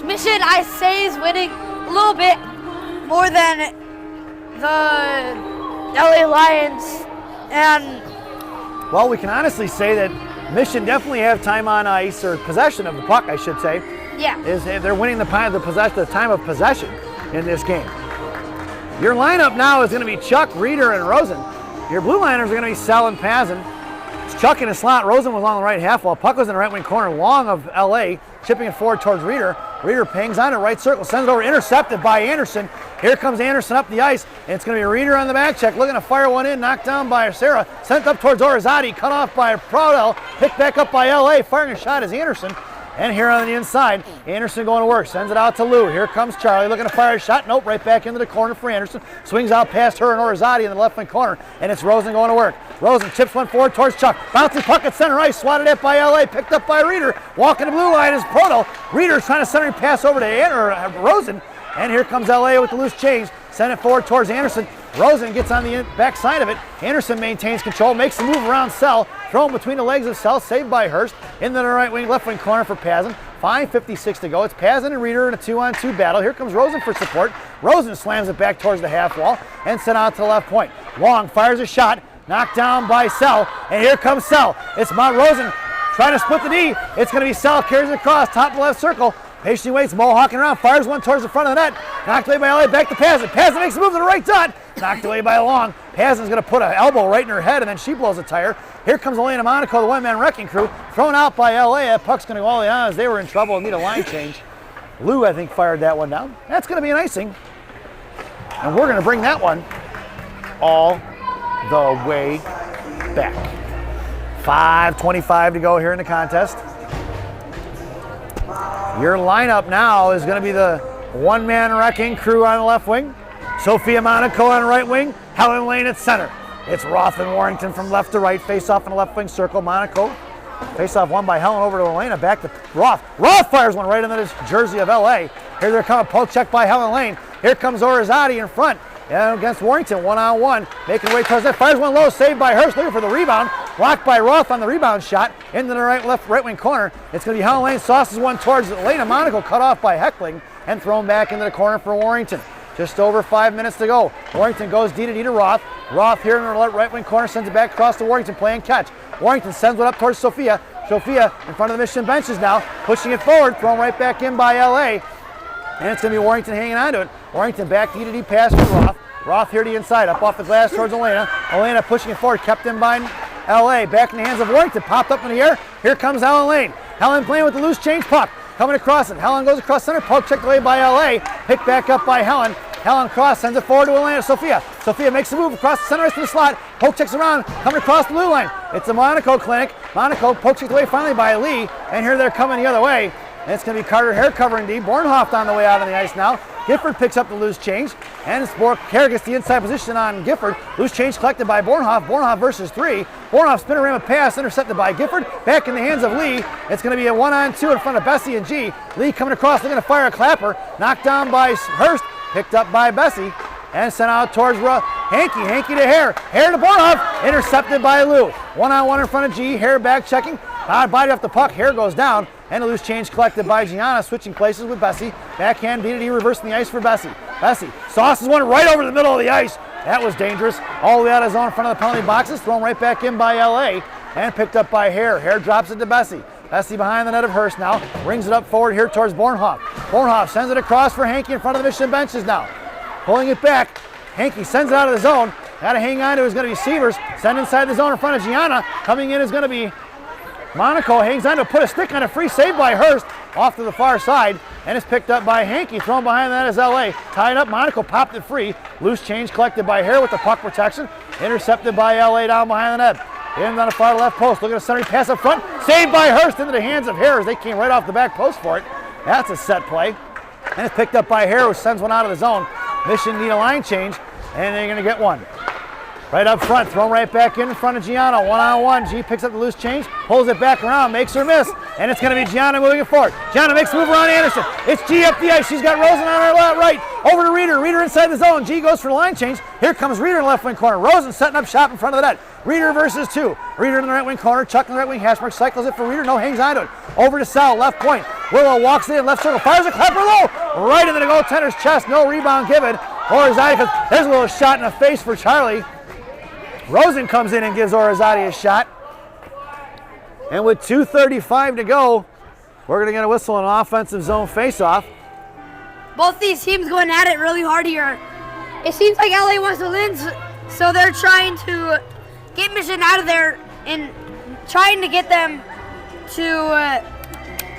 Mission, I say, is winning a little bit more than the LA Lions. And well, we can honestly say that Mission definitely have time on ice, or possession of the puck, I should say. Yeah. They're winning the time of possession in this game. Your lineup now is going to be Chuck, Reeder, and Rosen. Your blue liners are going to be Sal and Pazin. It's Chuck in a slot. Rosen was along the right half wall. Puck was in the right wing corner, long of LA, chipping it forward towards Reeder. Reeder pangs on it, right circle, sends it over, intercepted by Anderson. Here comes Anderson up the ice, and it's going to be Reeder on the back check, looking to fire one in, knocked down by Sarah, sent up towards Orizati, cut off by Proudel, picked back up by LA, firing a shot is Anderson. And here on the inside, Anderson going to work, sends it out to Lou. Here comes Charlie, looking to fire a shot. Nope, right back into the corner for Anderson. Swings out past her and Orizati in the left wing corner, and it's Rosen going to work. Rosen chips one forward towards Chuck. Bounces puck at center ice, swatted at by LA, picked up by Reeder. Walking the blue line is Proto. Reeder's trying to center pass over to Rosen, and here comes LA with the loose change. Send it forward towards Anderson. Rosen gets on the back side of it. Anderson maintains control, makes the move around Sell. Thrown between the legs of Sell, saved by Hurst. Into the right wing, left wing corner for Pazin. 5:56 to go. It's Pazin and Reeder in a 2-on-2 battle. Here comes Rosen for support. Rosen slams it back towards the half wall and sent out to the left point. Long fires a shot, knocked down by Sell. And here comes Sell. It's Mount Rosen trying to split the D. It's going to be Sell, carries it across, top left circle. Patiently waits, mohawking around, fires one towards the front of the net. Knocked away by LA, back to Pazin. Pazin makes a move to the right dot. Knocked away by Long. Pazin's going to put an elbow right in her head, and then she blows a tire. Here comes Elena Monaco, the one-man wrecking crew. Thrown out by LA. That puck's going to go all the way on as they were in trouble and need a line change. Lou, I think, fired that one down. That's going to be an icing. And we're going to bring that one all the way back. 5:25 to go here in the contest. Your lineup now is going to be the one-man wrecking crew on the left wing. Sophia Monaco on the right wing. Helen Lane at center. It's Roth and Warrington from left to right. Face off in the left wing circle. Monaco. Face off won by Helen over to Elena. Back to Roth. Roth fires one right into this jersey of LA. Here they're coming. Poke check by Helen Lane. Here comes Orizati in front. And against Warrington, one-on-one. Making way towards that. Fires one low. Saved by Hurst. Looking for the rebound. Blocked by Roth on the rebound shot. Into the right wing corner. It's going to be Helen Lane. Sauces one towards Elena Monaco. Cut off by Heckling. and thrown back into the corner for Warrington. Just over 5 minutes to go. Warrington goes D to Roth. Roth here in the right wing corner sends it back across to Warrington, playing catch. Warrington sends it up towards Sophia. Sophia in front of the Michigan benches now, pushing it forward, thrown right back in by LA. And it's going to be Warrington hanging on to it. Warrington back D to D pass for Roth. Roth here to the inside, up off the glass towards Elena. Elena pushing it forward, kept in by LA. Back in the hands of Warrington, popped up in the air. Here comes Helen Lane. Helen playing with the loose change puck. Coming across it. Helen goes across center, poke checked away by LA. Picked back up by Helen. Helen cross, sends it forward to Elena. Sophia. Sophia makes the move across the center ice to the slot. Poke checks around, coming across the blue line. It's the Monaco clinic. Monaco poke checked away finally by Lee. And here they're coming the other way. And it's going to be Carter Hare covering D. Bornhoft on the way out on the ice now. Gifford picks up the loose change. And Hare gets the inside position on Gifford. Loose change collected by Bornhoft. Bornhoft versus 3. Bornhoft spinorama pass intercepted by Gifford. Back in the hands of Lee. It's going to be a 1-on-2 in front of Bessie and G. Lee coming across, they're going to fire a clapper. Knocked down by Hurst. Picked up by Bessie. And sent out towards Hankey. Hankey to Hare. Hare to Bornhoft. Intercepted by Lou. 1-on-1 in front of G. Hare back checking. Body off the puck. Hare goes down. And a loose change collected by Gianna, switching places with Bessie. Backhand D reversing the ice for Bessie. Bessie sauces one right over the middle of the ice. That was dangerous. All the way out of zone in front of the penalty boxes. Thrown right back in by LA. And picked up by Hare. Hare drops it to Bessie. Bessie behind the net of Hurst now. Brings it up forward here towards Bornhoft. Bornhoft sends it across for Hankey in front of the Michigan benches now. Pulling it back. Hankey sends it out of the zone. Got to hang on to it is going to be Sievers. Send inside the zone in front of Gianna. Coming in is going to be Monaco. Hangs on to put a stick on a free save by Hurst off to the far side, and it's picked up by Hankey. Thrown behind that is LA. Tied up, Monaco popped it free. Loose change collected by Hare with the puck protection. Intercepted by LA down behind the net. In on the far left post. Look at a centering pass up front. Saved by Hurst into the hands of Hare as they came right off the back post for it. That's a set play. And it's picked up by Hare, who sends one out of the zone. Mission need a line change, and they're going to get one. Right up front, thrown right back in front of Gianna. 1-on-1. G picks up the loose change, pulls it back around, makes her miss, and it's going to be Gianna moving it forward. Gianna makes a move around Anderson. It's G up the ice. She's got Rosen on her left, right. Over to Reeder. Reeder inside the zone. G goes for the line change. Here comes Reeder in the left wing corner. Rosen setting up shop in front of the net. Reeder versus 2. Reeder in the right wing corner. Chuck in the right wing. Hashmark cycles it for Reeder. No, hangs on to it. Over to Sal, left point. Willow walks in, left circle, fires a clapper low. Right into the goaltender's chest. No rebound given. Orizati, there's a little shot in the face for Charlie. Rosen comes in and gives Orizati a shot. And with 2:35 to go, we're going to get a whistle on an offensive zone faceoff. Both these teams going at it really hard here. It seems like LA wants to win, so they're trying to get Michigan out of there and trying to get them to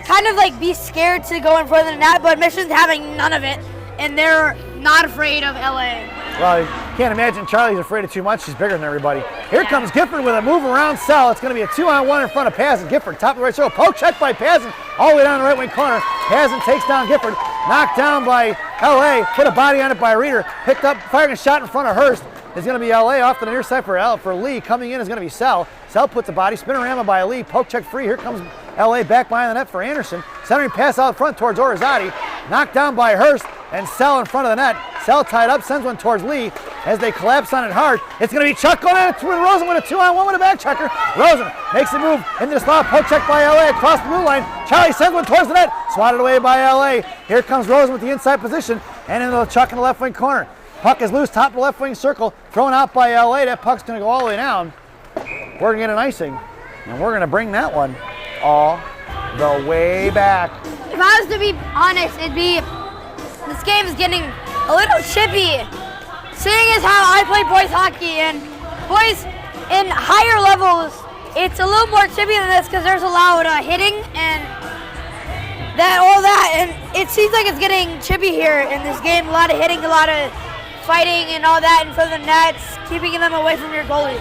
kind of like be scared to go in front of the net, but Michigan's having none of it, and they're not afraid of LA. Well, you can't imagine Charlie's afraid of too much. She's bigger than everybody. Here comes Gifford with a move around Sal. It's going to be a 2-on-1 in front of Pazin. Gifford, top of the right circle. Poke check by Pazin. All the way down the right wing corner. Pazin takes down Gifford. Knocked down by LA. Put a body on it by Reeder. Picked up, firing a shot in front of Hurst. It's going to be LA off to the near side for Lee. Coming in is going to be Sal. Sal puts a body. Spinorama by Lee. Poke check free. Here comes LA back behind the net for Anderson. Centering pass out front towards Orizati. Knocked down by Hurst. And Sal in front of the net. Sal tied up, sends one towards Lee as they collapse on it hard. It's going to be Chuck going in with Rosen with a 2-on-1 with a back checker. Rosen makes the move into the slot. Poke check by LA across the blue line. Charlie sends one towards the net. Swatted away by LA. Here comes Rosen with the inside position and into the Chuck in the left wing corner. Puck is loose, top of the left wing circle. Thrown out by LA. That puck's going to go all the way down. We're going to get an icing, and we're going to bring that one all the way back. If I was to be honest, it'd be this game is getting a little chippy, seeing as how I play boys hockey, and boys in higher levels, it's a little more chippy than this because there's a lot of hitting and all that, and it seems like it's getting chippy here in this game. A lot of hitting, a lot of fighting and all that in front of the nets, keeping them away from your goalie.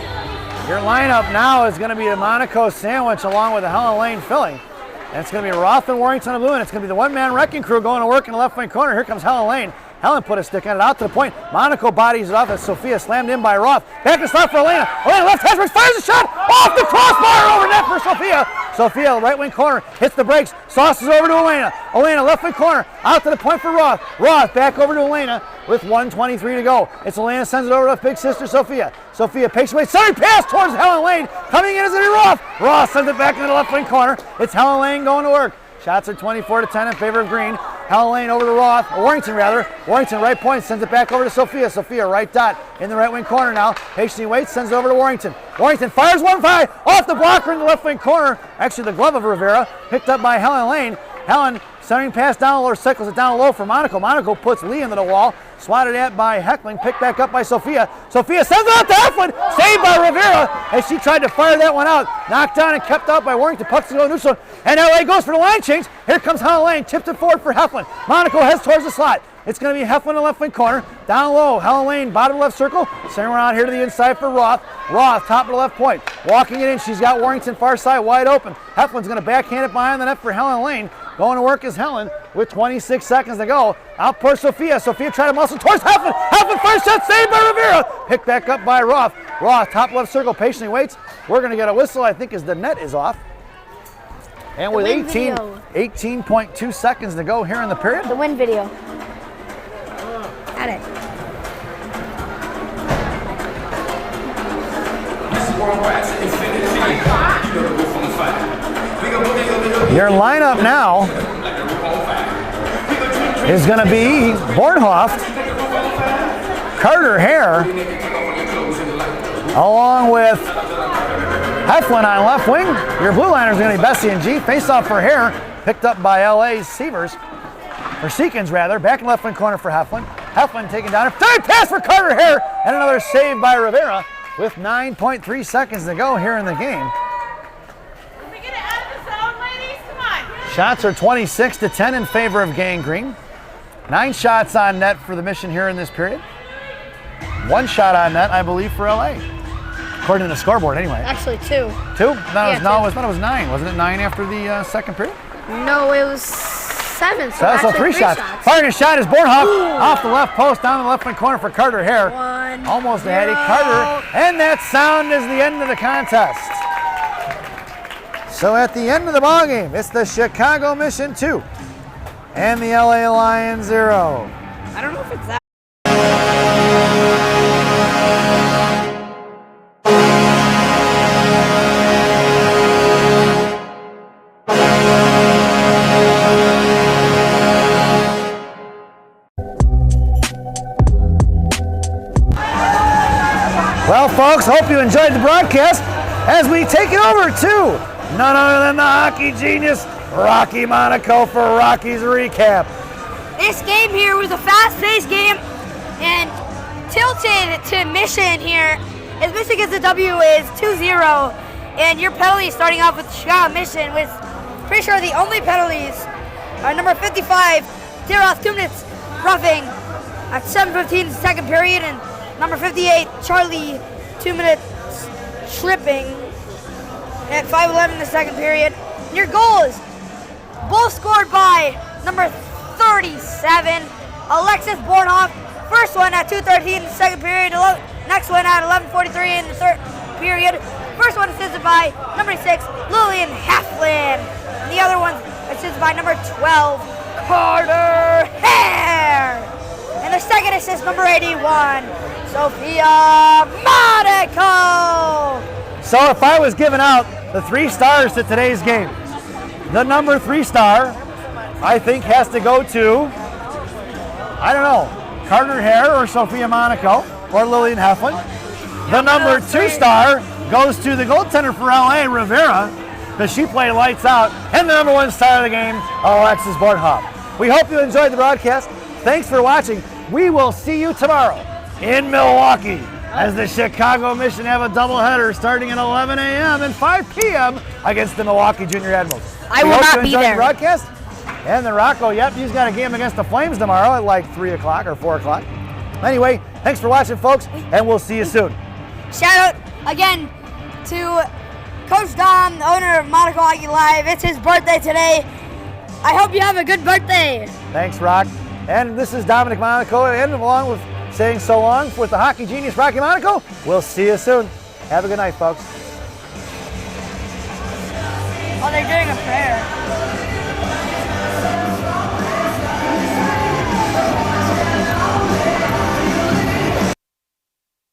Your lineup now is going to be the Monaco sandwich along with the Helen Lane filling. And it's going to be Roth and Warrington on the blue, and it's going to be the one-man wrecking crew going to work in the left wing corner. Here comes Helen Lane. Helen put a stick on it out to the point. Monaco bodies it off as Sophia slammed in by Roth. Back to slot for Elena. Elena left hash, fires a shot off the crossbar over net for Sophia. Sophia, right wing corner, hits the brakes, sauces over to Elena. Elena, left wing corner, out to the point for Roth. Roth back over to Elena with 1:23 to go. It's Elena, sends it over to big sister Sophia. Sophia takes away, centering pass towards Helen Lane. Coming in is going to be Roth. Roth sends it back into the left wing corner. It's Helen Lane going to work. Shots are 24-10 in favor of Green. Helen Lane over to Roth, or Warrington rather. Warrington right point, sends it back over to Sophia. Sophia right dot in the right wing corner now. Patiently waits, sends it over to Warrington. Warrington fires one by off the blocker in the left wing corner. Actually the glove of Rivera, picked up by Helen Lane. Helen centering pass down low, cycles it down low for Monaco. Monaco puts Lee into the wall, swatted at by Heckling, picked back up by Sophia. Sophia sends it out to Heflin, saved by Rivera as she tried to fire that one out. Knocked down and kept out by Warrington. Pucks to go neutral, and LA goes for the line change. Here comes Helen Lane, tipped it forward for Heflin. Monaco heads towards the slot. It's going to be Heflin in the left wing corner. Down low, Helen Lane, bottom left circle. Sending around here to the inside for Roth. Roth, top of the left point. Walking it in, she's got Warrington far side wide open. Heflin's going to backhand it behind the net for Helen Lane. Going to work is Helen with 26 seconds to go. Out push Sophia. Sophia tried to muscle towards Heflin. Heflin first shot saved by Rivera. Picked back up by Roth. Roth, top left circle, patiently waits. We're going to get a whistle, I think, as the net is off. And with 18.2 seconds to go here in the period. The win video. Got it. Your lineup now is going to be Bornhoft, Carter Hare, along with Heflin on left wing. Your blue liners are going to be Bessie and G. Face off for Hare, picked up by LA's Seekins rather. Back in left wing corner for Heflin. Heflin taken down. A third pass for Carter Hare, and another save by Rivera with 9.3 seconds to go here in the game. Shots are 26-10 in favor of Gang Green. 9 shots on net for the Mission here in this period. 1 shot on net, I believe, for LA. According to the scoreboard, anyway. Actually, 2. 2? I thought it was 9. Wasn't it 9 after the second period? No, it was 7. So that's 3 shots. Firing a shot is Bornhoff off the left post down in the left wing corner for Carter Hare. 1-0. Almost ahead of Carter. And that sound is the end of the contest. So at the end of the ball game, it's the Chicago Mission 2 and the LA Lions 0. I don't know if it's that. Well, folks, hope you enjoyed the broadcast as we take it over to none other than the hockey genius, Rocky Monaco, for Rocky's recap. This game here was a fast-paced game and tilted to Mission here. As Mission gets the W is 2-0, and your penalties starting off with Chicago Mission with, pretty sure, the only penalties are number 55, Tiros 2 minutes roughing at 7:15 second period, and number 58, Charlie 2 minutes slipping at 5:11 in the second period. And your goals, both scored by number 37, Alexis Bornhoff. First one at 2:13 in the second period. Next one at 11:43 in the third period. First one assisted by number 6, Lillian Heflin. And the other one assisted by number 12, Carter Hare. And the second assist, number 81, Sophia Monaco. So if I was giving out the 3 stars to today's game, the number 3 star, I think, has to go to, I don't know, Carter Hare or Sophia Monaco or Lillian Heflin. The number 2 star goes to the goaltender for LA, Rivera, because she played lights out. And the number 1 star of the game, Alexis Bornhoff. We hope you enjoyed the broadcast. Thanks for watching. We will see you tomorrow in Milwaukee as the Chicago Mission have a doubleheader starting at 11 a.m. and 5 p.m. against the Milwaukee Junior Admirals. I will not be there. The broadcast. And the Rocco, yep, he's got a game against the Flames tomorrow at like 3 o'clock or 4 o'clock. Anyway, thanks for watching, folks, and we'll see you soon. Shout out again to Coach Dom, the owner of Monaco Hockey Live. It's his birthday today. I hope you have a good birthday. Thanks, Rock. And this is Dominic Monaco, and along with saying so long with the hockey genius, Rocky Monaco, we'll see you soon. Have a good night, folks. Oh, they're doing a prayer.